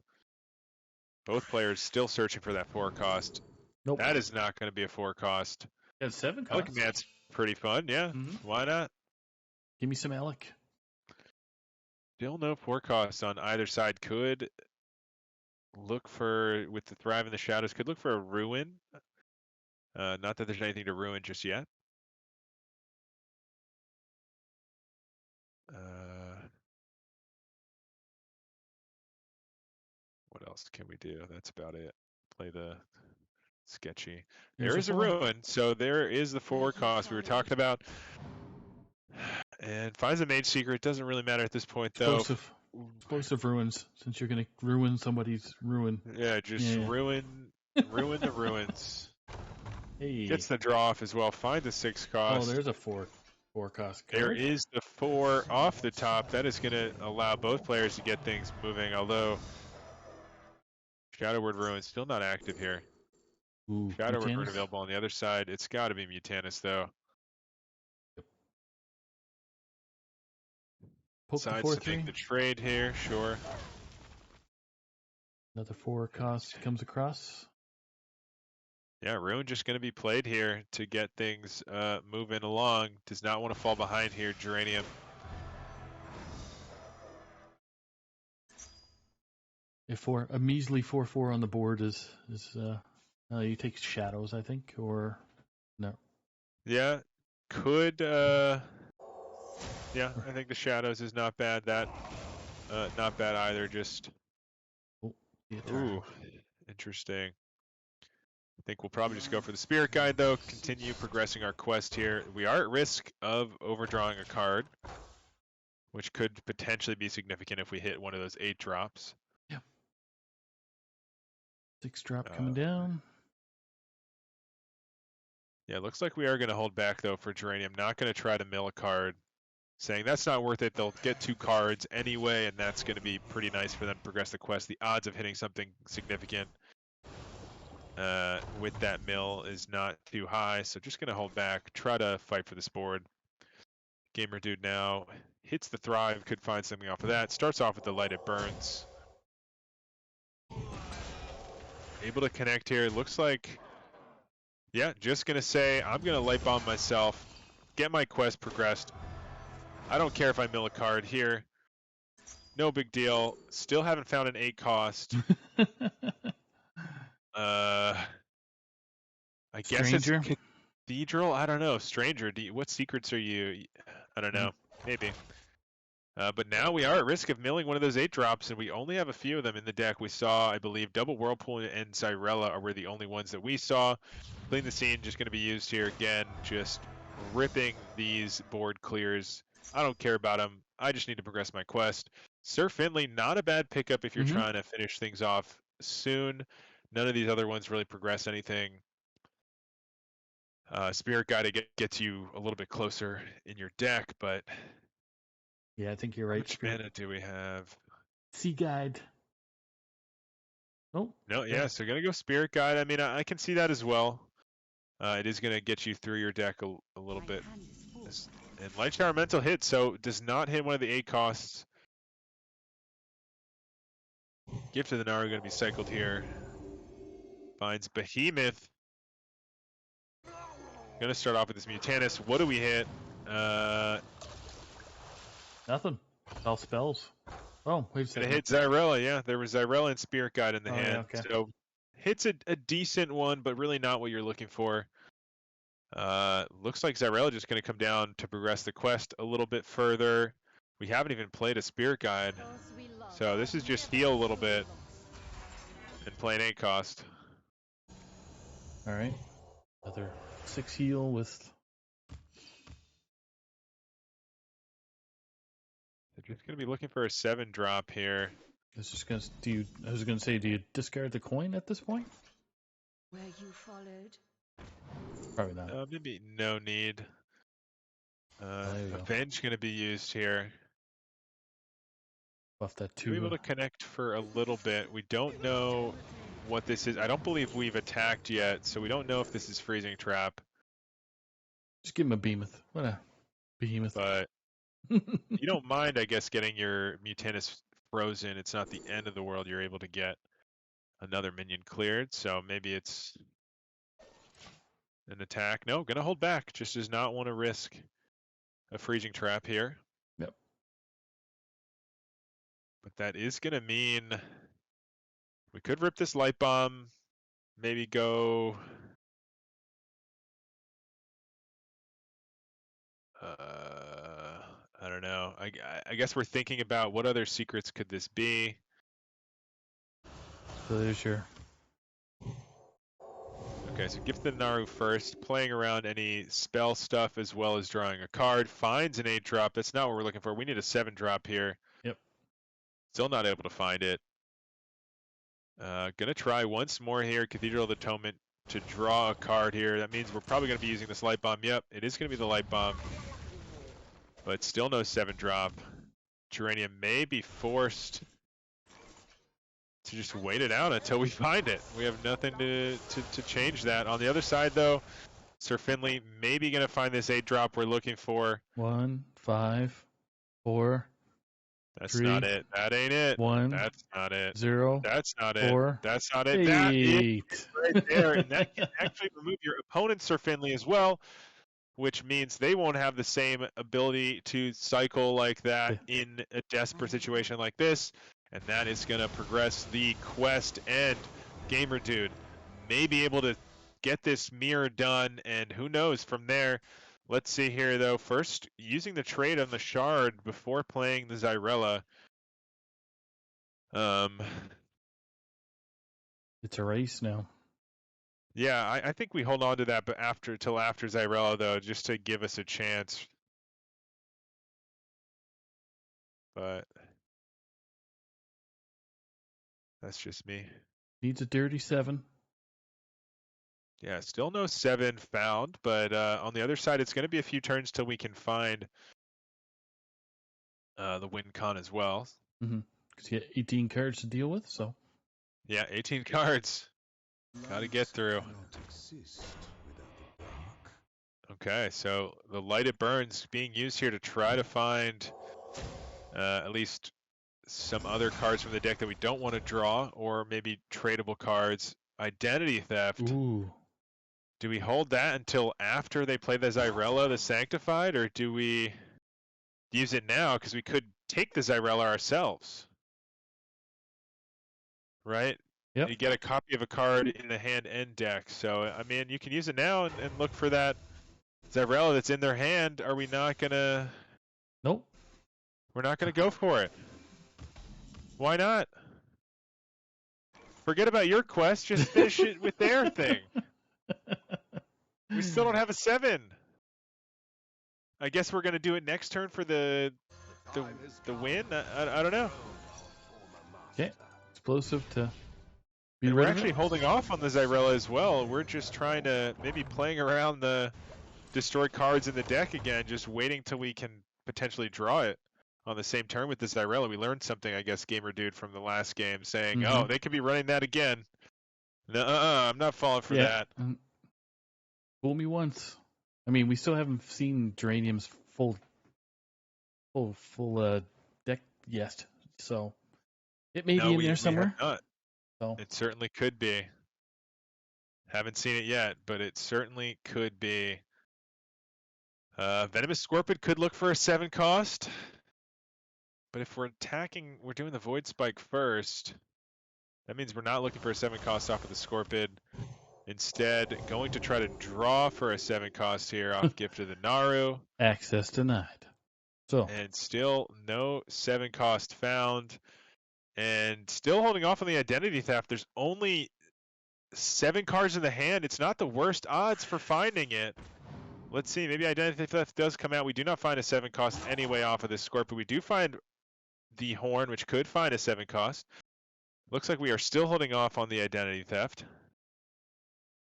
Both players still searching for that 4 cost. Nope. That is not going to be a 4 cost. It's 7 cost. Alec Command's pretty fun, yeah. Why not? Give me some Alec. Still no 4 costs on either side. Could look for, with the Thrive in the Shadows, could look for a Ruin. Not that there's anything to ruin just yet. What else can we do? That's about it. Play the sketchy. There is a Ruin, so there is the 4 cost we were talking about. And finds a Mage Seeker. It doesn't really matter at this point, though. Explosive ruins, since you're going to ruin somebody's ruin. Yeah, just ruin the ruins. Hey. Gets the draw off as well. Find the 6 cost. Oh, there's a 4 cost card. There is the 4 off the top. That is going to allow both players to get things moving, although Shadow Word Ruin still not active here. Ooh, Shadow Word Ruin available on the other side. It's got to be Mutanus, though. Decides to make the trade here, sure. Another 4 cost comes across. Yeah, Ruin just going to be played here to get things moving along. Does not want to fall behind here, Geranium. If a measly 4/4 on the board is you take shadows, I think, or no? Yeah, could. Yeah, I think the shadows is not bad. That, not bad either. Just. Ooh, interesting. I think we'll probably just go for the Spirit Guide, though. Continue progressing our quest here. We are at risk of overdrawing a card, which could potentially be significant if we hit one of those 8 drops. Yeah. 6 drop coming down. Yeah, it looks like we are going to hold back, though, for Geranium. Not going to try to mill a card. Saying that's not worth it. They'll get 2 cards anyway, and that's going to be pretty nice for them to progress the quest. The odds of hitting something significant with that mill is not too high, so just going to hold back, try to fight for this board. Gamer Dude now hits the Thrive, could find something off of that. Starts off with the Lighted Burns. Able to connect here. Looks like, yeah, just going to say, I'm going to Light Bomb myself, get my quest progressed. I don't care if I mill a card here. No big deal. Still haven't found an 8 cost. I guess it's Cathedral. I don't know. Stranger. What secrets are you? I don't know. Maybe. But now we are at risk of milling one of those 8 drops, and we only have a few of them in the deck. We saw, I believe, Double Whirlpool and Zyrella were the only ones that we saw. Clean the Scene just going to be used here again. Just ripping these board clears. I don't care about them. I just need to progress my quest. Sir Finley, not a bad pickup if you're trying to finish things off soon. None of these other ones really progress anything. Spirit Guide gets you a little bit closer in your deck, but yeah, I think you're right. Which mana do we have? Sea Guide. Oh. No, yeah, so gonna go Spirit Guide. I mean, I can see that as well. It is gonna get you through your deck a little bit. And Light Shower Mental hit, so does not hit one of the 8 costs. Gift of the Naaru gonna be cycled here. Finds Behemoth. Gonna start off with this Mutanus. What do we hit? Nothing. All spells. Oh, wait a second. It hit Zyrella, yeah. There was Zyrella and Spirit Guide in the hand. Yeah, okay. So hits a decent one, but really not what you're looking for. Looks like Zyrella just gonna come down to progress the quest a little bit further. We haven't even played a Spirit Guide. So this is just heal a little bit and play an 8 cost. Alright. Another 6 heal with. They're just gonna be looking for a 7 drop here. I was gonna say, do you discard the coin at this point? Were you followed? Probably not. Maybe no need. Avenge gonna be used here. Buff that 2. We're able to connect for a little bit. We don't know what this is. I don't believe we've attacked yet, so we don't know if this is freezing trap. Just give him a behemoth. What a behemoth. But you don't mind, I guess, getting your Mutanus frozen. It's not the end of the world. You're able to get another minion cleared, so maybe it's an attack. No, gonna hold back. Just does not want to risk a freezing trap here. Yep. But that is gonna mean we could rip this light bomb, maybe go I don't know. I guess we're thinking about what other secrets could this be. So there's your. Okay, so gift the Naru first, playing around any spell stuff as well as drawing a card. Finds an 8-drop. That's not what we're looking for. We need a 7-drop here. Yep. Still not able to find it. Gonna try once more here, Cathedral of Atonement, to draw a card here. That means we're probably gonna be using this light bomb. Yep, it is gonna be the light bomb. But still no 7-drop. Geranium may be forced to just wait it out until we find it. We have nothing to change that. On the other side, though, Sir Finley maybe going to find this 8-drop we're looking for. 1, 5, 4. That's 3, not it. That ain't it. 1. That's not it. 0. That's not 4, it. That's not it. That is 8. right there. And that can actually remove your opponent, Sir Finley, as well, which means they won't have the same ability to cycle like that in a desperate situation like this. And that is going to progress the quest, and Gamer Dude may be able to get this mirror done, and who knows from there. Let's see here, though. First, using the trade on the shard before playing the Xyrella. It's a race now. Yeah, I think we hold on to that, but till after Xyrella, though, just to give us a chance. But that's just me. Needs a dirty 7. Yeah, still no 7 found, but on the other side, it's going to be a few turns till we can find the win con as well. Because you got 18 cards to deal with, so. Yeah, 18 cards. Got to get through. Okay, so the Light It Burns being used here to try to find at least some other cards from the deck that we don't want to draw, or maybe tradable cards. Identity Theft. Ooh. Do we hold that until after they play the Xyrella, the Sanctified, or do we use it now? Because we could take the Xyrella ourselves. Right? Yep. You get a copy of a card in the hand and deck. So, I mean, you can use it now and look for that Xyrella that's in their hand. Are we not going to... Nope. We're not going to go for it. Why not? Forget about your quest. Just finish it with their thing. We still don't have a 7. I guess we're going to do it next turn for the win? I don't know. Okay. Explosive to be And we're rid of actually it. holding off on the Xyrella as well. We're just trying to maybe playing around the destroy cards in the deck again, just waiting till we can potentially draw it on the same turn with the Xyrella. We learned something, I guess, Gamer Dude, from the last game, saying, oh, they could be running that again. No, I'm not falling for that. Fool me once. I mean, we still haven't seen Geranium's full deck yet, so it may be in there somewhere. Not. So. It certainly could be. Haven't seen it yet, but it certainly could be. Venomous Scorpid could look for a 7 cost. But if we're attacking, we're doing the Void Spike first. That means we're not looking for a 7 cost off of the Scorpid. Instead, going to try to draw for a 7 cost here off Gift of the Naru. Access denied. So. And still no 7 cost found. And still holding off on the Identity Theft. There's only 7 cards in the hand. It's not the worst odds for finding it. Let's see, maybe Identity Theft does come out. We do not find a 7 cost anyway off of this Scorpio. We do find the Horn, which could find a 7 cost. Looks like we are still holding off on the Identity Theft.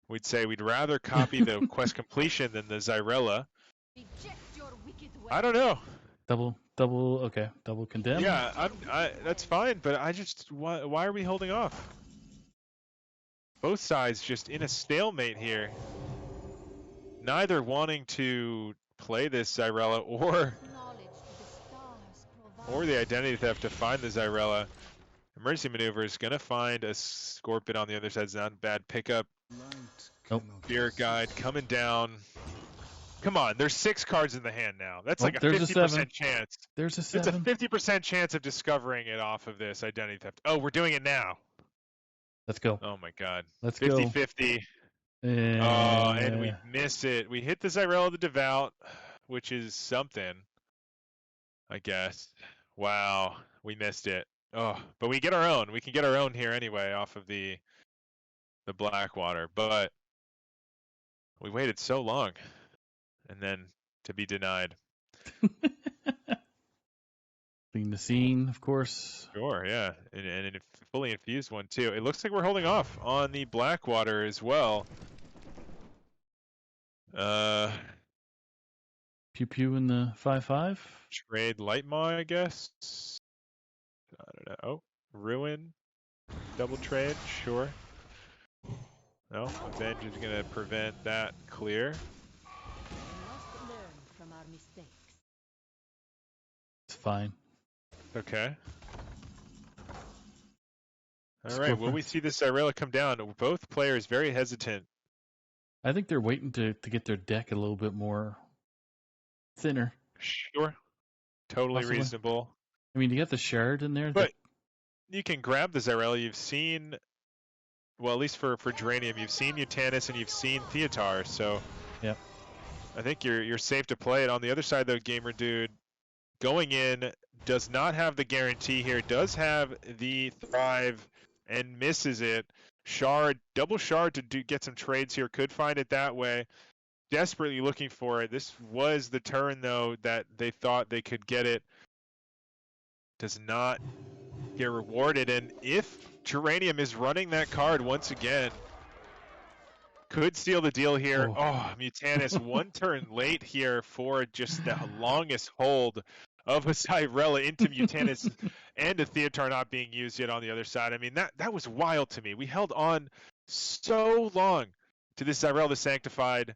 We'd say we'd rather copy the quest completion than the Xyrella. I don't know. Double condemn. Yeah, that's fine, but I just, why are we holding off? both sides just in a stalemate here. Neither wanting to play this Zyrella or the identity theft to find the Zyrella. Emergency maneuver is going to find a Scorpion on the other side. It's not a bad pickup. Nope. Spirit Guide coming down. Come on, there's 6 cards in the hand now. That's Oh, like a there's a 50% 7. chance. There's a It's a 7. 50% chance of discovering it off of this identity theft. Oh, we're doing it now. Let's go. Oh my god. Let's 50-50. Oh, and we go. missed it. We hit the Zyrella the Devout, which is something, I guess. Wow, we missed it. Oh, but we get our own. We can get our own here anyway off of the Blackwater. But we waited so long, and then to be denied. Clean the scene, of course. Sure, yeah, and a fully infused one too. It looks like we're holding off on the Blackwater as well. Pew pew in the 5/5. Trade Lightmaw, I guess. I don't know. Oh, Ruin, double trade, sure. No, Avenge is gonna prevent that clear. It's fine. Okay. All right. Will we see this Zyrella come down? Both players very hesitant. I think they're waiting to get their deck a little bit more thinner. Sure. Totally Possibly. reasonable. I mean, you got the shard in there. But you can grab the Zyrella. You've seen, well, at least for Geranium, you've seen Mutanus and you've seen Theotar. So Yep. I think you're safe to play it. On the other side, though, Gamer Dude, going in, does not have the guarantee here. Does have the Thrive and misses it. Shard, double shard to get some trades here. Could find it that way. Desperately looking for it. This was the turn, though, that they thought they could get it. Does not get rewarded. And if Geranium is running that card once again, could seal the deal here. Oh, Mutanus, one turn late here for just the longest hold of a Zyrella into Mutanus and a Theotar not being used yet on the other side. I mean, that was wild to me. We held on so long to this Zyrella the Sanctified.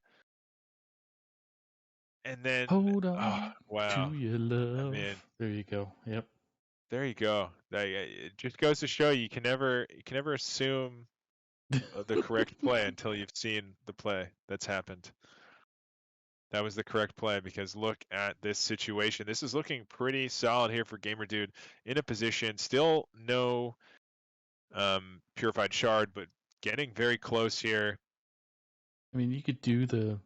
And then, Hold on wow. to your love. I mean, there you go. Yep. There you go. It just goes to show you can never assume the correct play until you've seen the play that's happened. That was the correct play because look at this situation. This is looking pretty solid here for Gamer Dude in a position. Still no Purified Shard, but getting very close here. I mean, you could do the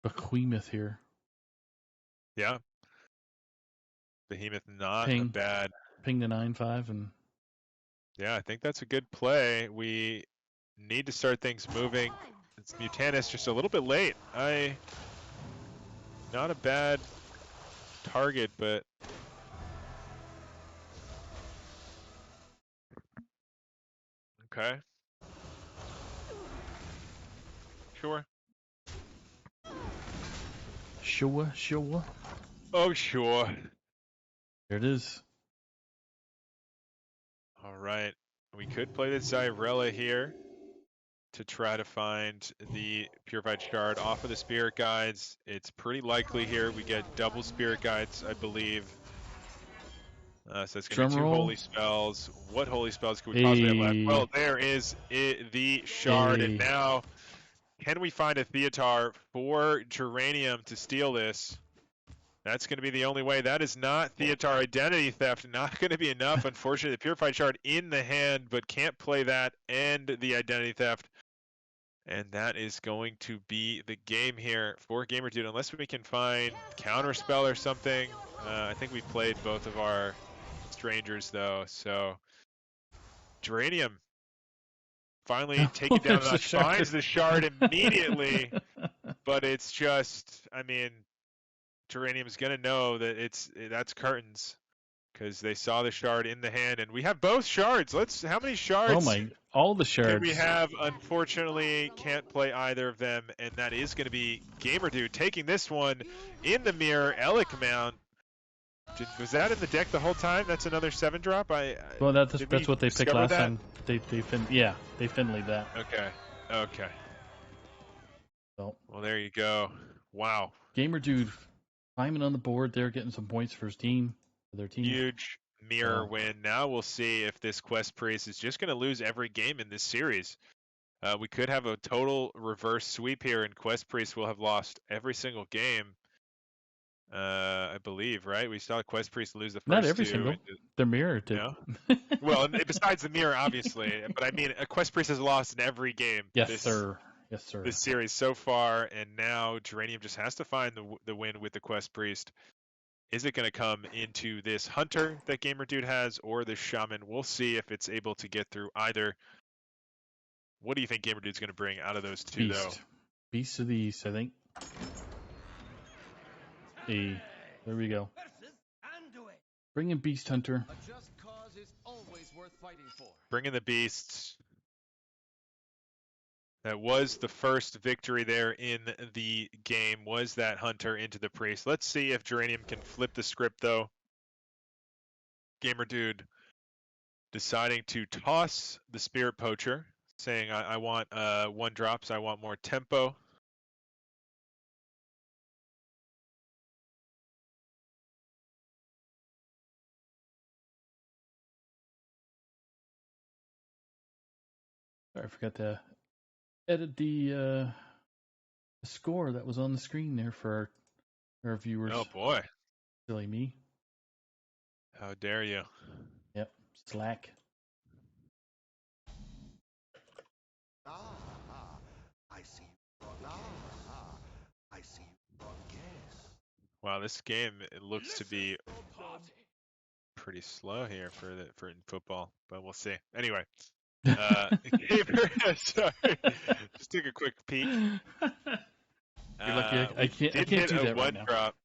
Behemoth here. Yeah. Behemoth not Ping. a bad. Ping the 9/5 and. Yeah, I think that's a good play. We need to start things moving. It's Mutanus just a little bit late. Not a bad target, but okay. Sure. Sure. Oh, sure. There it is. All right. We could play the Zyrella here to try to find the Purified Shard off of the Spirit Guides. It's pretty likely here we get double Spirit Guides, I believe. So it's going to be 2 Holy Spells. What Holy Spells could we possibly have left? Well, there is the Shard. And now, can we find a Theotar for Geranium to steal this? That's going to be the only way. That is not Theotar Identity Theft. Not going to be enough. Unfortunately, the Purified Shard in the hand, but can't play that and the Identity Theft. And that is going to be the game here for Gamer Dude, unless we can find Counterspell or something. I think we've played both of our Strangers, though. So, Geranium finally taking down the notch, finds the Shard immediately. But it's just, I mean, Geranium's going to know that that's curtains because they saw the Shard in the hand. And we have both Shards. How many Shards? All the Shards. We have, unfortunately, can't play either of them, and that is going to be Gamer Dude taking this one in the mirror. Elik Mount Was that in the deck the whole time? That's another 7-drop? Well, that's Did we what they picked discover last that? time. They Finleyed that. Okay. Okay. So Well, there you go. Wow. Gamer Dude climbing on the board there, getting some points for his team, for their team. Huge mirror Yeah. win. Now we'll see if this Quest Priest is just going to lose every game in this series. We could have a total reverse sweep here, and Quest Priest will have lost every single game. I believe, right? We saw Quest Priest lose the first Not every two. single. The mirror did. No? Well, besides the mirror, obviously. But I mean, a Quest Priest has lost in every game. Yes, sir. Yes, sir. This series so far, and now Geranium just has to find the win with the Quest Priest. Is it going to come into this Hunter that Gamer Dude has, or the Shaman? We'll see if it's able to get through either. What do you think Gamer Dude's going to bring out of those two, though? Beast of the East, I think. There we go. Bring in Beast Hunter. A just cause is always worth fighting for. Bring in the Beasts. That was the first victory there in the game, was that Hunter into the Priest. Let's see if Geranium can flip the script, though. Gamer Dude deciding to toss the Spirit Poacher, saying, I want 1-drops, I want more tempo. Sorry, I forgot to edit the score that was on the screen there for our viewers. Oh, boy. Silly me. How dare you? Yep, slack. I see. I see. Yes. Wow, this game, it looks to be pretty slow here for in football, but we'll see. Anyway, Gamer, sorry, just take a quick peek. You're lucky I can't do that right now. Drop.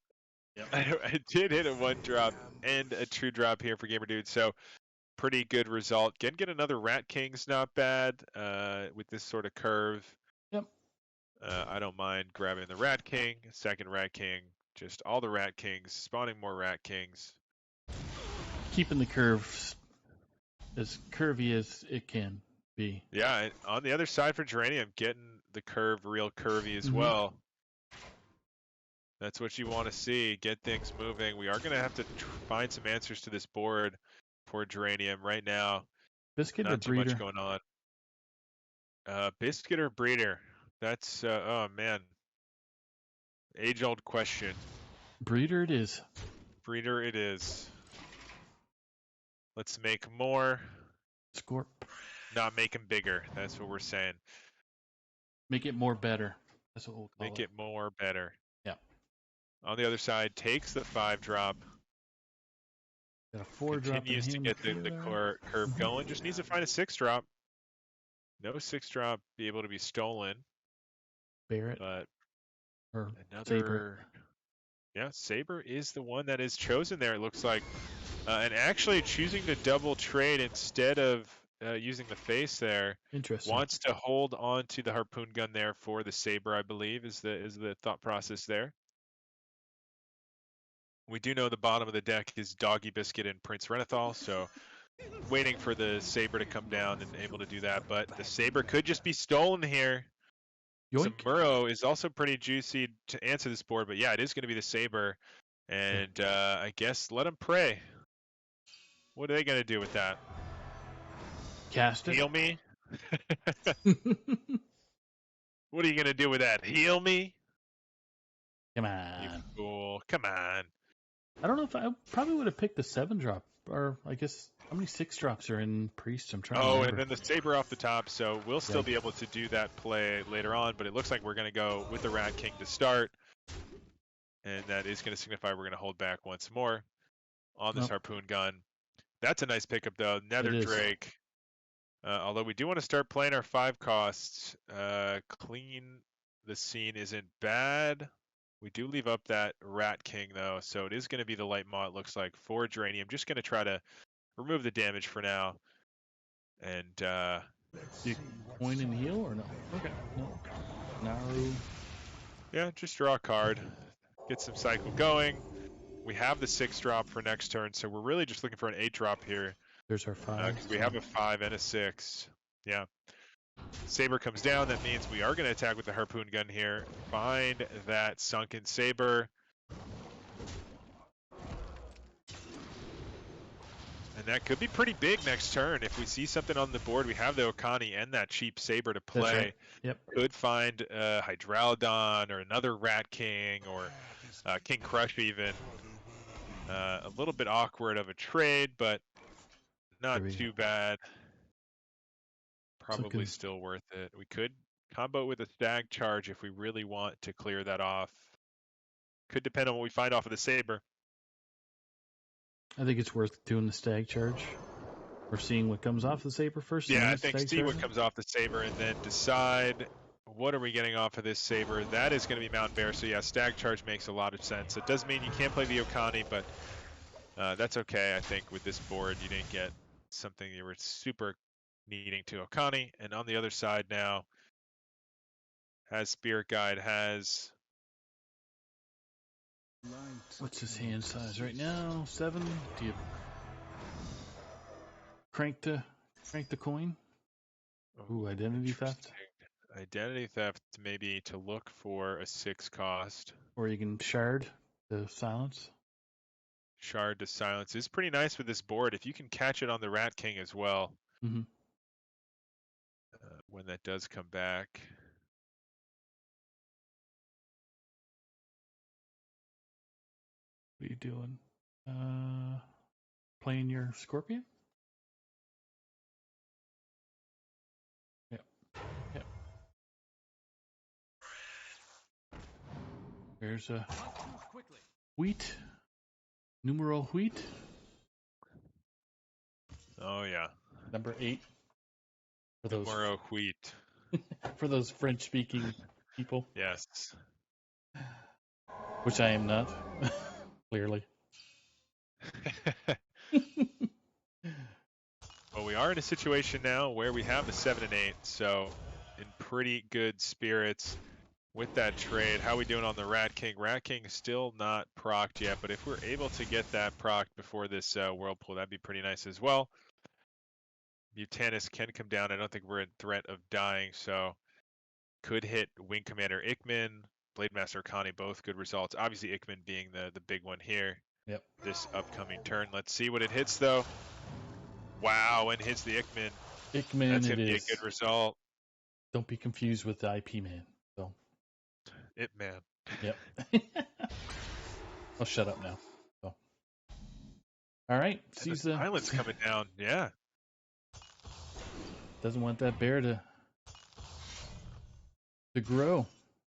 Yep. I did hit a 1-drop and a 2-drop here for Gamer Dude, so pretty good result. Get another Rat King's not bad with this sort of curve. Yep. I don't mind grabbing the Rat King, second Rat King, just all the Rat Kings, spawning more Rat Kings. Keeping the curves as curvy as it can be. Yeah, and on the other side for Geranium, getting the curve real curvy as well. That's what you want to see. Get things moving. We are going to have to find some answers to this board for Geranium right now. Biscuit Not or too Breeder? much going on. Biscuit or Breeder? That's, oh man. Age-old question. Breeder it is. Breeder it is. Let's make more. Scorp. Not make them bigger. That's what we're saying. Make it more better. That's what we'll call Make it more better. Yeah. On the other side, takes the 5-drop. Got a 4-drop. Continues to get the curve going. Just needs to find a 6-drop. No 6-drop be able to be stolen. Barrett. But or another. Saber. Yeah, Saber is the one that is chosen there, it looks like. And actually choosing to double trade instead of using the face there. Interesting. Wants to hold on to the harpoon gun there for the Saber, I believe, is the thought process there. We do know the bottom of the deck is Doggy Biscuit and Prince Renethal, so waiting for the Saber to come down and able to do that. But the Saber could just be stolen here. Yoink. Zamuro is also pretty juicy to answer this board, but yeah, it is going to be the Saber. And I guess let them pray. What are they going to do with that? Cast it. Heal me? What are you going to do with that? Heal me? Come You on. fool. Come on. I don't know if I probably would have picked the 7-drop, or I guess how many 6-drops are in Priest? I'm trying to remember. And then the Saber off the top, so we'll still be able to do that play later on, but it looks like we're going to go with the Rat King to start, and that is going to signify we're going to hold back once more on this harpoon gun. That's a nice pickup, though. Nether Drake. Although we do want to start playing our 5 costs. Clean the scene isn't bad. We do leave up that Rat King, though, so it is going to be the light maw, it looks like, for Geranium. Just going to try to remove the damage for now. And, Do you coin and heal or no? Okay, no. Yeah, just draw a card. Get some cycle going. We have the 6 drop for next turn, so we're really just looking for an 8 drop here. There's our 5. Because we have a 5 and a 6. Yeah. Saber comes down. That means we are going to attack with the harpoon gun here. Find that sunken saber. And that could be pretty big next turn. If we see something on the board, we have the Okani and that cheap saber to play. That's right. Yep. Could find Hydralodon or another Rat King or King Crush even. A little bit awkward of a trade, but not There we too go. bad. Probably looking- still worth it. We could combo with a stag charge if we really want to clear that off. Could depend on what we find off of the saber. I think it's worth doing the stag charge. We're seeing what comes off the saber first. and Yeah, then I the think stag see what charge. comes off the saber and then decide what are we getting off of this saber. That is going to be Mountain Bear. So yeah, stag charge makes a lot of sense. It does mean you can't play the Okani, but that's okay. I think with this board you didn't get something you were super needing to Okani. And on the other side now, has Spirit Guide, has What's his hand size right now? 7. Do you crank the coin? Ooh, identity theft. interesting. Identity theft maybe to look for a 6 cost. Or you can shard the silence. Shard to silence is pretty nice with this board. If you can catch it on the Rat King as well, Mhm. when that does come back. What are you doing? Playing your Scorpion? Yep. Yep. There's a Not too quickly. wheat. Numero wheat. Oh yeah, Number 8. For those Moro wheat. for those French speaking people, Yes. which I am not, clearly. Well, we are in a situation now where we have the 7 and 8, so in pretty good spirits with that trade. How we doing on the Rat King? Rat King is still not procced yet, but if we're able to get that procced before this Whirlpool, that'd be pretty nice as well. Mutanus can come down. I don't think we're in threat of dying, so could hit Wing Commander Ikman, Blade Master Connie, both good results. Obviously, Ikman being the big one here. Yep. This upcoming turn. Let's see what it hits, though. Wow, and hits the Ikman. Ickman, That's it going to be a is. good result. Don't be confused with the IP man. So, Man. yep. I'll shut up now. So, all right. And Sees the the island's coming down. Yeah. doesn't want that bear to grow.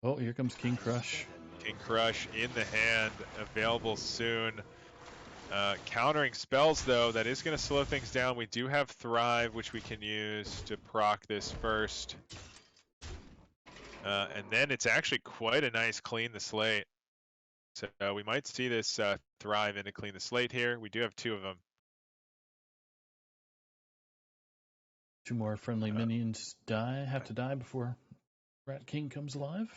Oh, here comes King Crush. King Crush in the hand, available soon. Countering spells, though, that is going to slow things down. We do have Thrive, which we can use to proc this first. And then it's actually quite a nice clean the slate. So we might see this Thrive into clean the slate here. We do have 2 of them. 2 more friendly minions have to die before Rat King comes alive.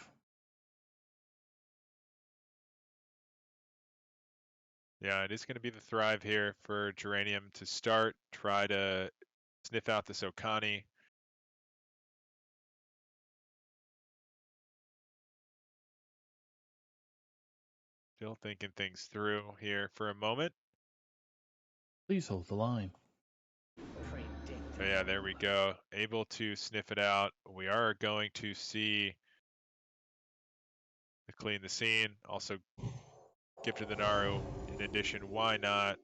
Yeah, it is going to be the Thrive here for Geranium to start. Try to sniff out this Okani. Still thinking things through here for a moment. Please hold the line. So yeah, there we go. Able to sniff it out. We are going to see the clean the scene. Also, Gift of the Naru in addition. Why not?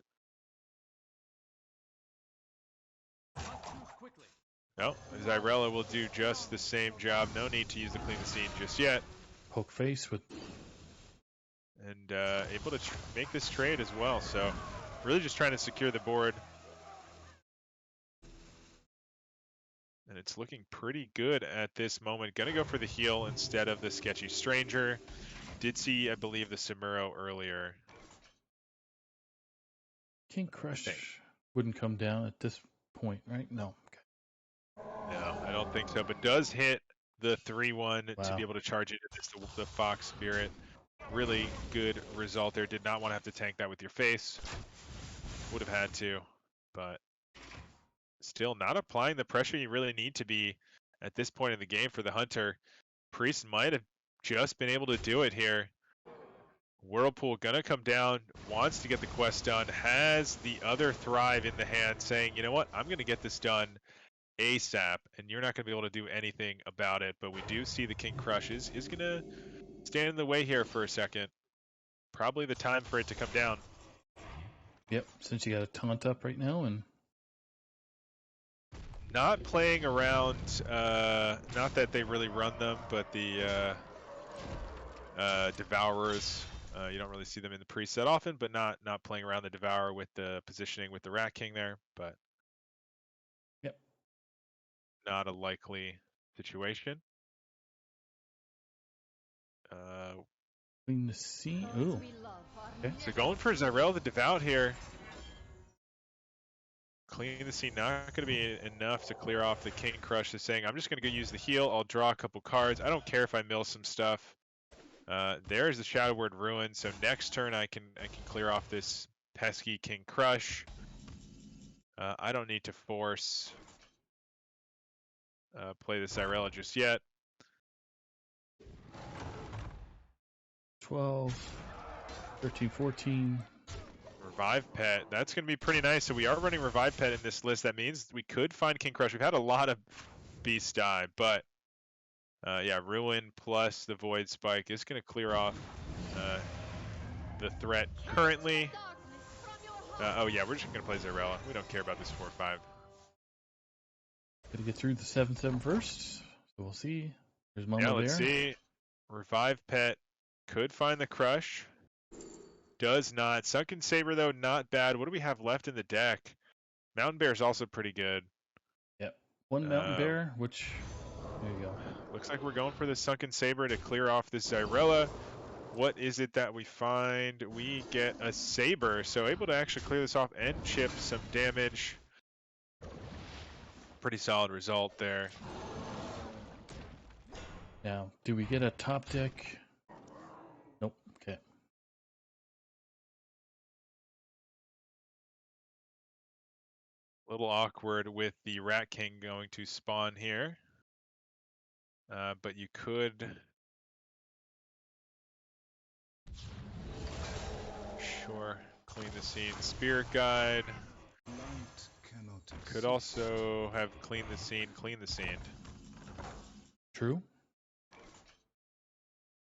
Not too quickly. No, Zyrella will do just the same job. No need to use the clean the scene just yet. Poke face with And able to make this trade as well. So really just trying to secure the board. And it's looking pretty good at this moment. Gonna go for the heal instead of the Sketchy Stranger. Did see, I believe, the Samuro earlier. King Crush. Wouldn't come down at this point, right? No. Okay. No, I don't think so. But does hit the 3-1 to Wow. be able to charge it into the Fox Spirit. Really good result there. Did not want to have to tank that with your face. Would have had to, but still not applying the pressure you really need to be at this point in the game for the Hunter. Priest might have just been able to do it here. Whirlpool gonna come down, wants to get the quest done, has the other Thrive in the hand saying, you know what, I'm gonna get this done ASAP, and you're not gonna be able to do anything about it. But we do see the King Crush is gonna stand in the way here for a second. Probably the time for it to come down. Yep, since you got a taunt up right now, and Not playing around, not that they really run them, but the Devourers, you don't really see them in the preset often, but not playing around the Devourer with the positioning with the Rat King there, but yep, not a likely situation. clean the scene. Ooh, okay. So going for Zyrel the Devout here. Cleaning the scene, not going to be enough to clear off the King Crush. Is saying, I'm just going to go use the heal. I'll draw a couple cards. I don't care if I mill some stuff. There's the Shadow Word Ruin. So next turn I can clear off this pesky King Crush. I don't need to force play the Cyrella just yet. 12, 13, 14. Revive Pet, that's going to be pretty nice. So we are running Revive Pet in this list. That means we could find King Crush. We've had a lot of beasts die, but yeah, Ruin plus the Void Spike is going to clear off the threat currently. Oh yeah, we're just going to play Zyrella. We don't care about this 4-5. Gotta get through the 7/7 first. So we'll see. There's Mama Yeah, Bear. let's see. Revive Pet could find the Crush. Does not. Sunken Saber, though, not bad. What do we have left in the deck? Mountain Bear is also pretty good. Yep. One Mountain Bear, which, there you go. Looks like we're going for the Sunken Saber to clear off this Zyrella. What is it that we find? We get a Saber, so able to actually clear this off and chip some damage. Pretty solid result there. Now, do we get a top deck? Nope. Okay. A little awkward with the Rat King going to spawn here. But you could... Sure, clean the scene. Spirit Guide. Could also have clean the scene. True.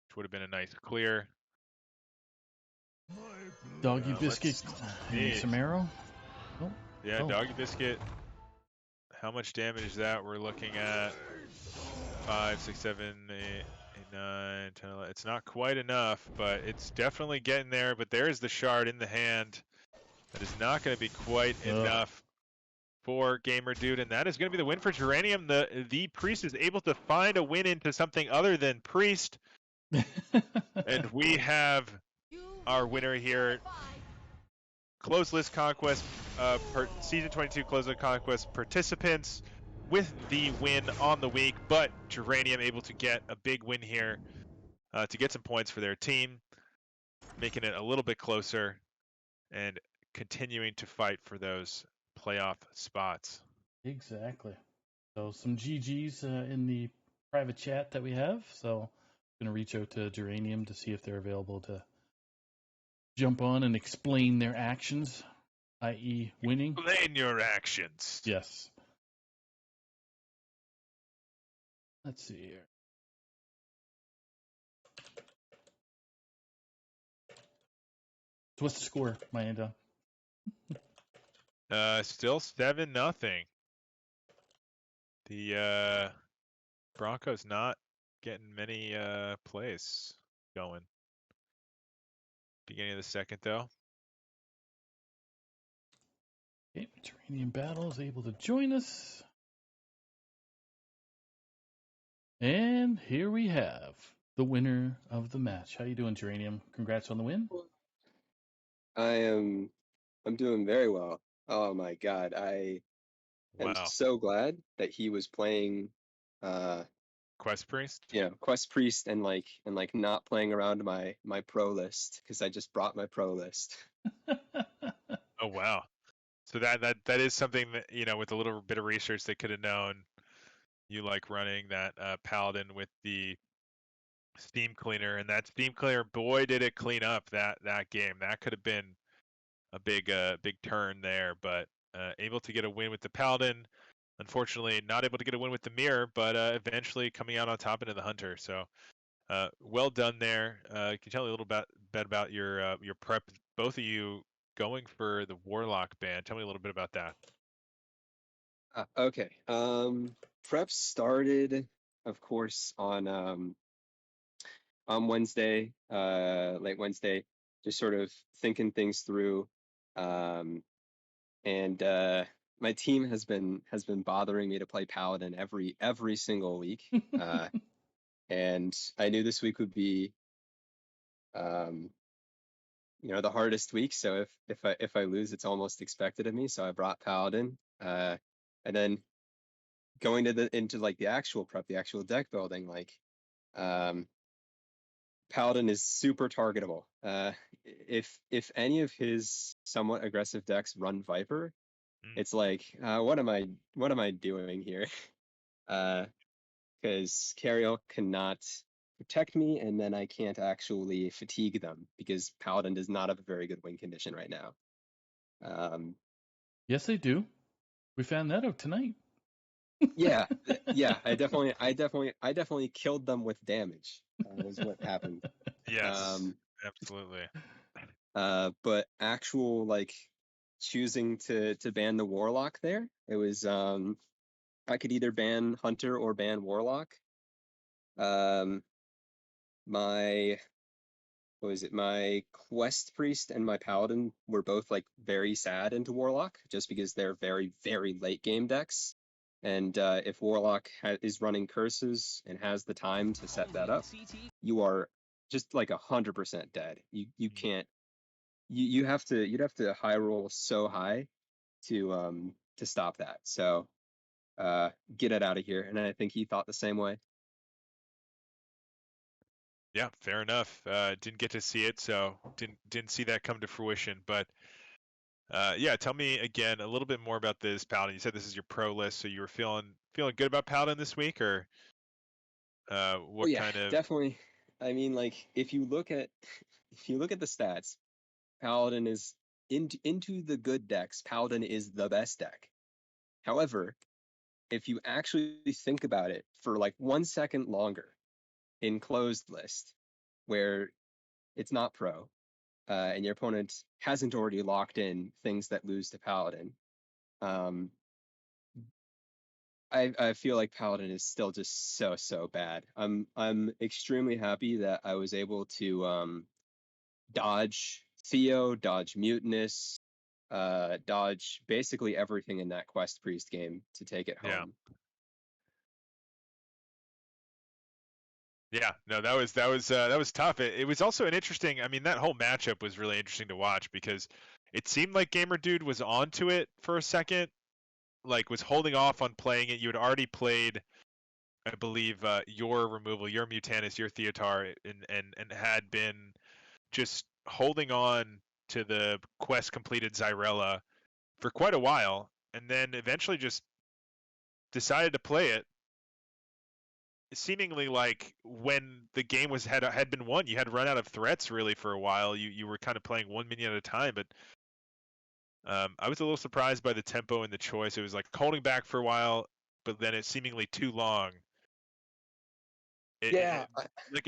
Which would have been a nice clear. Doggy Biscuit and some arrow. Oh. Yeah, Doggy Biscuit. How much damage is that? We're looking at 5, 6, 7, 8, 9, 10, 11. It's not quite enough, but it's definitely getting there. But there's the shard in the hand. That is not going to be quite enough for Gamer Dude, and that is going to be the win for Geranium. The Priest is able to find a win into something other than Priest. And we have our winner here. Closed List Conquest, Season 22 Closed List Conquest participants with the win on the week, but Geranium able to get a big win here to get some points for their team, making it a little bit closer and continuing to fight for those playoff spots. Exactly. So some GGs in the private chat that we have. So I'm going to reach out to Geranium to see if they're available to jump on and explain their actions, i.e. winning. Explain your actions. Yes. Let's see here. So what's the score, Myanda? Still 7-0. The Broncos not getting many plays going. Beginning of the second, though. Okay, Geranium Battle is able to join us. And here we have the winner of the match. How you doing, Geranium? Congrats on the win. I'm doing very well. Oh my God. I am Wow. so glad that he was playing Quest Priest. Quest Priest and not playing around my pro list because I just brought my pro list. Oh wow. So that is something that with a little bit of research they could have known. You like running that Paladin with the Steam Cleaner, and that Steam Cleaner, boy, did it clean up that game. That could have been a big turn there, but able to get a win with the Paladin. Unfortunately, not able to get a win with the Mirror, but eventually coming out on top into the Hunter. So well done there. Can you tell me a little bit about your prep? Both of you going for the Warlock ban. Tell me a little bit about that. Okay. Prep started, of course, on Wednesday, late Wednesday, just sort of thinking things through. And my team has been bothering me to play Paladin every single week. And I knew this week would be the hardest week. So if I lose, it's almost expected of me. So I brought Paladin. And then going into the actual prep, the actual deck building, Paladin is super targetable. If any of his somewhat aggressive decks run Viper, it's like, what am I doing here? Because Cariel cannot protect me, and then I can't actually fatigue them because Paladin does not have a very good win condition right now. Yes, they do. We found that out tonight. Yeah, I definitely killed them with damage. Was what happened. Yes, absolutely. But actual choosing to ban the Warlock there, it was I could either ban Hunter or ban Warlock. My Quest Priest and my Paladin were both very sad into Warlock just because they're very, very late game decks. And if Warlock is running curses and has the time to set that up, you are just 100% dead. You can't. You'd have to high roll so high to stop that. So get it out of here. And I think he thought the same way. Yeah, fair enough. Didn't get to see it, so didn't see that come to fruition. But yeah, tell me again a little bit more about this Paladin. You said this is your pro list, so you were feeling good about Paladin this week, or what kind of? Definitely. I mean, if you look at the stats, Paladin is into the good decks. Paladin is the best deck. However, if you actually think about it for 1 second longer in closed list, where it's not pro, and your opponent hasn't already locked in things that lose to Paladin, I feel like Paladin is still just so bad. I'm extremely happy that I was able to dodge Theo, dodge Mutinous, dodge basically everything in that Quest Priest game to take it home. Yeah, no, that was tough. It was also an interesting. I mean, that whole matchup was really interesting to watch because it seemed like Gamer Dude was onto it for a second, was holding off on playing it. You had already played, I believe, your removal, your Mutanus, your Theotar, and had been just holding on to the quest completed Xyrella for quite a while, and then eventually just decided to play it. Seemingly when the game had been won, you had run out of threats really for a while. You were kind of playing one minion at a time, but I was a little surprised by the tempo and the choice. It was holding back for a while, but then it's seemingly too long. It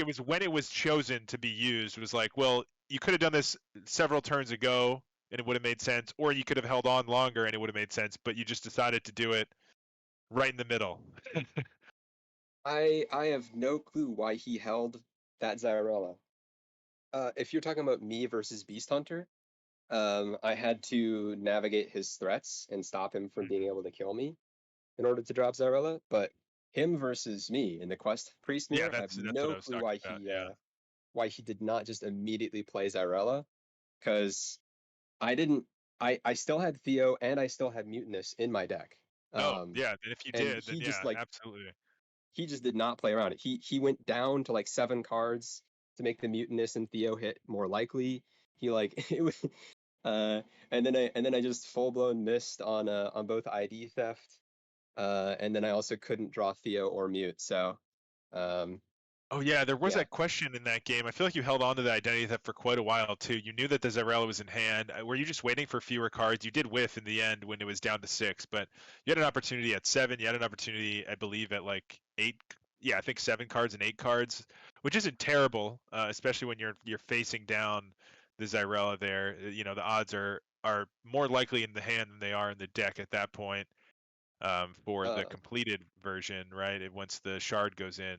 was when it was chosen to be used. It was well, you could have done this several turns ago and it would have made sense, or you could have held on longer and it would have made sense, but you just decided to do it right in the middle. I have no clue why he held that Xyrella. If you're talking about me versus Beast Hunter, I had to navigate his threats and stop him from being able to kill me in order to drop Xyrella. But him versus me in the Quest Priest mirror, I have no clue why he did not just immediately play Xyrella, because I still had Theo and I still had Mutinous in my deck. Oh yeah, and if you did, then he just yeah, absolutely. he just did not play around it. He went down to like 7 cards to make the Mutinous and Theo hit more likely. He like it was and then I just full blown missed on both ID theft. And then I also couldn't draw Theo or Mute. So Oh yeah, there was yeah. that question in that game. I feel like you held on to the identity theft for quite a while too. You knew that the Zyrella was in hand. Were you just waiting for fewer cards? You did whiff in the end when it was down to 6, but you had an opportunity at 7. You had an opportunity, I believe, at like 8. Yeah, I think 7 cards and 8 cards, which isn't terrible, especially when you're facing down the Zyrella there. You know, the odds are more likely in the hand than they are in the deck at that point, for the Uh, completed version, right? Once the shard goes in.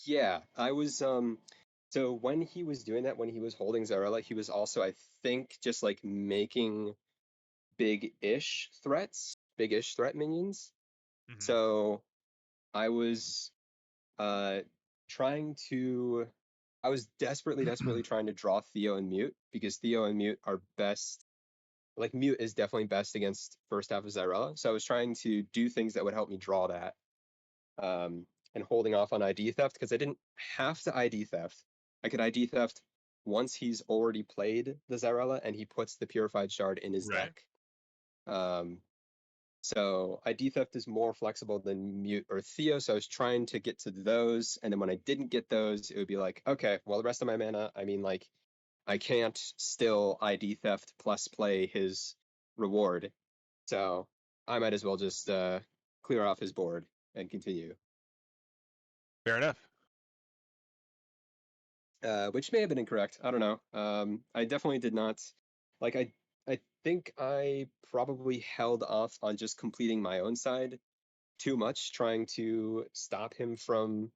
yeah, I was so when he was doing that, when he was holding Zarella, he was also, I think, just like making big-ish threat minions. Hmm. So I was trying to I was desperately trying to draw Theo and Mute because Theo and Mute are best. Like Mute is definitely best against first half of Zyrella. So I was trying to do things that would help me draw that. And holding off on ID theft because I didn't have to ID theft. I could ID theft once he's already played the Zyrella and he puts the Purified Shard in his Right. deck. So ID theft is more flexible than Mute or Theo, so I was trying to get to those, and then when I didn't get those, it would be like, okay, well the rest of my mana, I mean like I can't still ID theft plus play his reward. So I might as well just clear off his board and continue. Fair enough. Which may have been incorrect. I don't know. I definitely did not like I think I probably held off on just completing my own side too much, trying to stop him from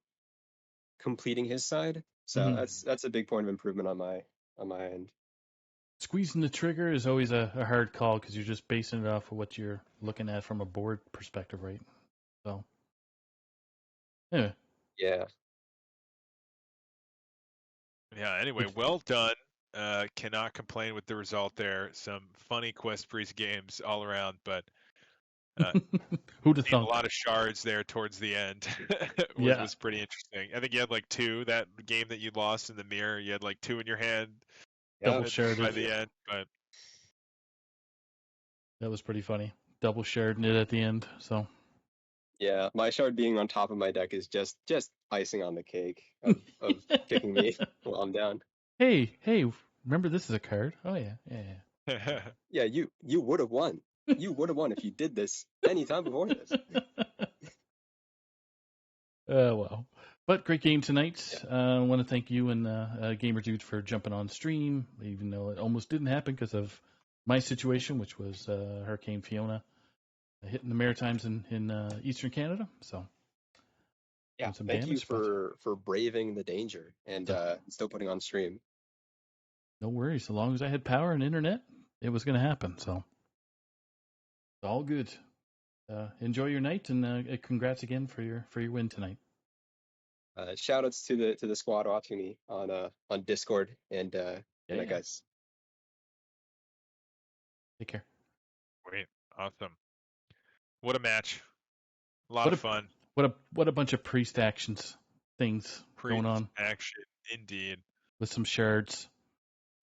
completing his side. So Mhm. that's a big point of improvement on my end. Squeezing the trigger is always a hard call because you're just basing it off of what you're looking at from a board perspective, right? So, anyway, Yeah. Yeah, anyway, well done. Cannot complain with the result there. Some funny Quest Priest games all around, but who'd have seeing a thunk? lot of shards there towards the end was Yeah, was pretty interesting. I think you had like 2 that game that you lost in the mirror. You had like 2 in your hand double Yeah. by sharded. the end, but That was pretty funny. Double sharding it at the end. So, Yeah. My shard being on top of my deck is just icing on the cake of kicking me while I'm down. hey, remember this is a card? Oh yeah, Yeah, you would have won. You would have won if you did this any time before this. yeah. Well, but great game tonight. I want to thank you and Gamer Dude for jumping on stream, even though it almost didn't happen because of my situation, which was Hurricane Fiona hitting the Maritimes in Eastern Canada. So, Yeah. doing some Thank you damage, but for braving the danger and so, still putting on stream. no worries. As long as I had power and internet, it was going to happen. So, it's all good. Enjoy your night and congrats again for your win tonight. Shout outs to the squad watching me on Discord and good Yeah, night, yeah. guys. Take care. Great, awesome. What a match. A lot What of a fun. what a bunch of priest actions things Priest going on action, indeed. with some shards.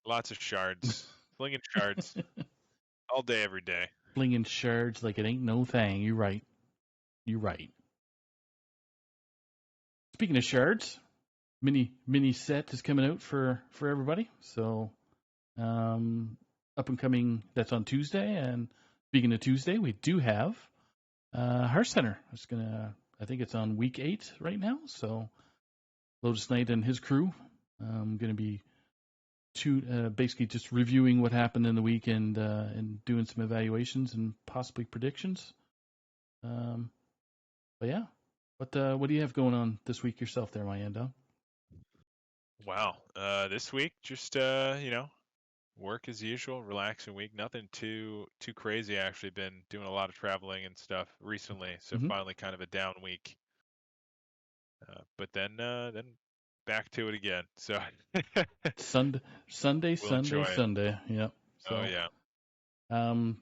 Lots of shards. Flinging shards all day, every day. Flinging shards like it ain't no thing. You right. You right. Speaking of shards, mini set is coming out for everybody. So up and coming. That's on Tuesday. And speaking of Tuesday, we do have Hearth Center. I think it's on week 8 right now. So Lotus Knight and his crew going to be basically just reviewing what happened in the weekend and doing some evaluations and possibly predictions. But yeah, what do you have going on this week yourself there, Mayendo? Wow. This week, just work as usual, relaxing week. Nothing too crazy. Actually, been doing a lot of traveling and stuff recently, so Mm-hmm. finally kind of a down week. But then back to it again. So Sunday. we'll enjoy it. Yeah. So Oh yeah.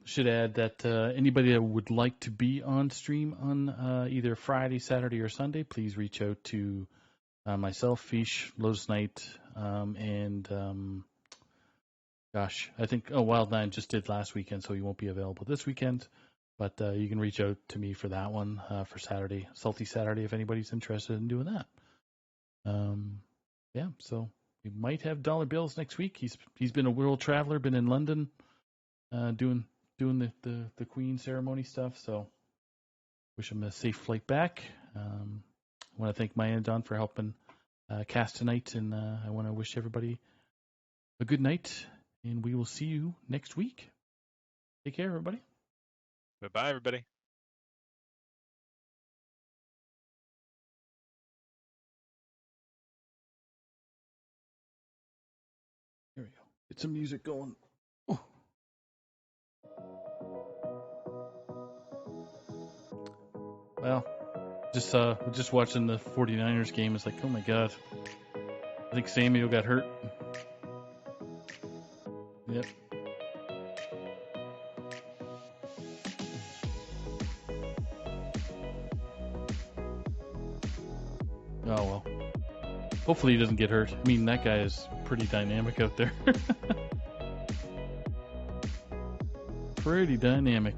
Should add that anybody that would like to be on stream on either Friday, Saturday, or Sunday, please reach out to myself, Fish, Lotus Knight, and I think Wild9 just did last weekend, so he won't be available this weekend. But you can reach out to me for that one for Saturday, Salty Saturday, if anybody's interested in doing that. Yeah, so we might have dollar bills next week. He's been a world traveler, been in London. Doing the Queen ceremony stuff. So wish him a safe flight back. I want to thank Maya and Don for helping cast tonight, and I want to wish everybody a good night, and we will see you next week. Take care, everybody. Bye-bye, everybody. There we go. Get some music going. Well, just watching the 49ers game. It's like, oh my god. I think Samuel got hurt. Yep. Oh well. Hopefully he doesn't get hurt. I mean, that guy is pretty dynamic out there. Pretty dynamic.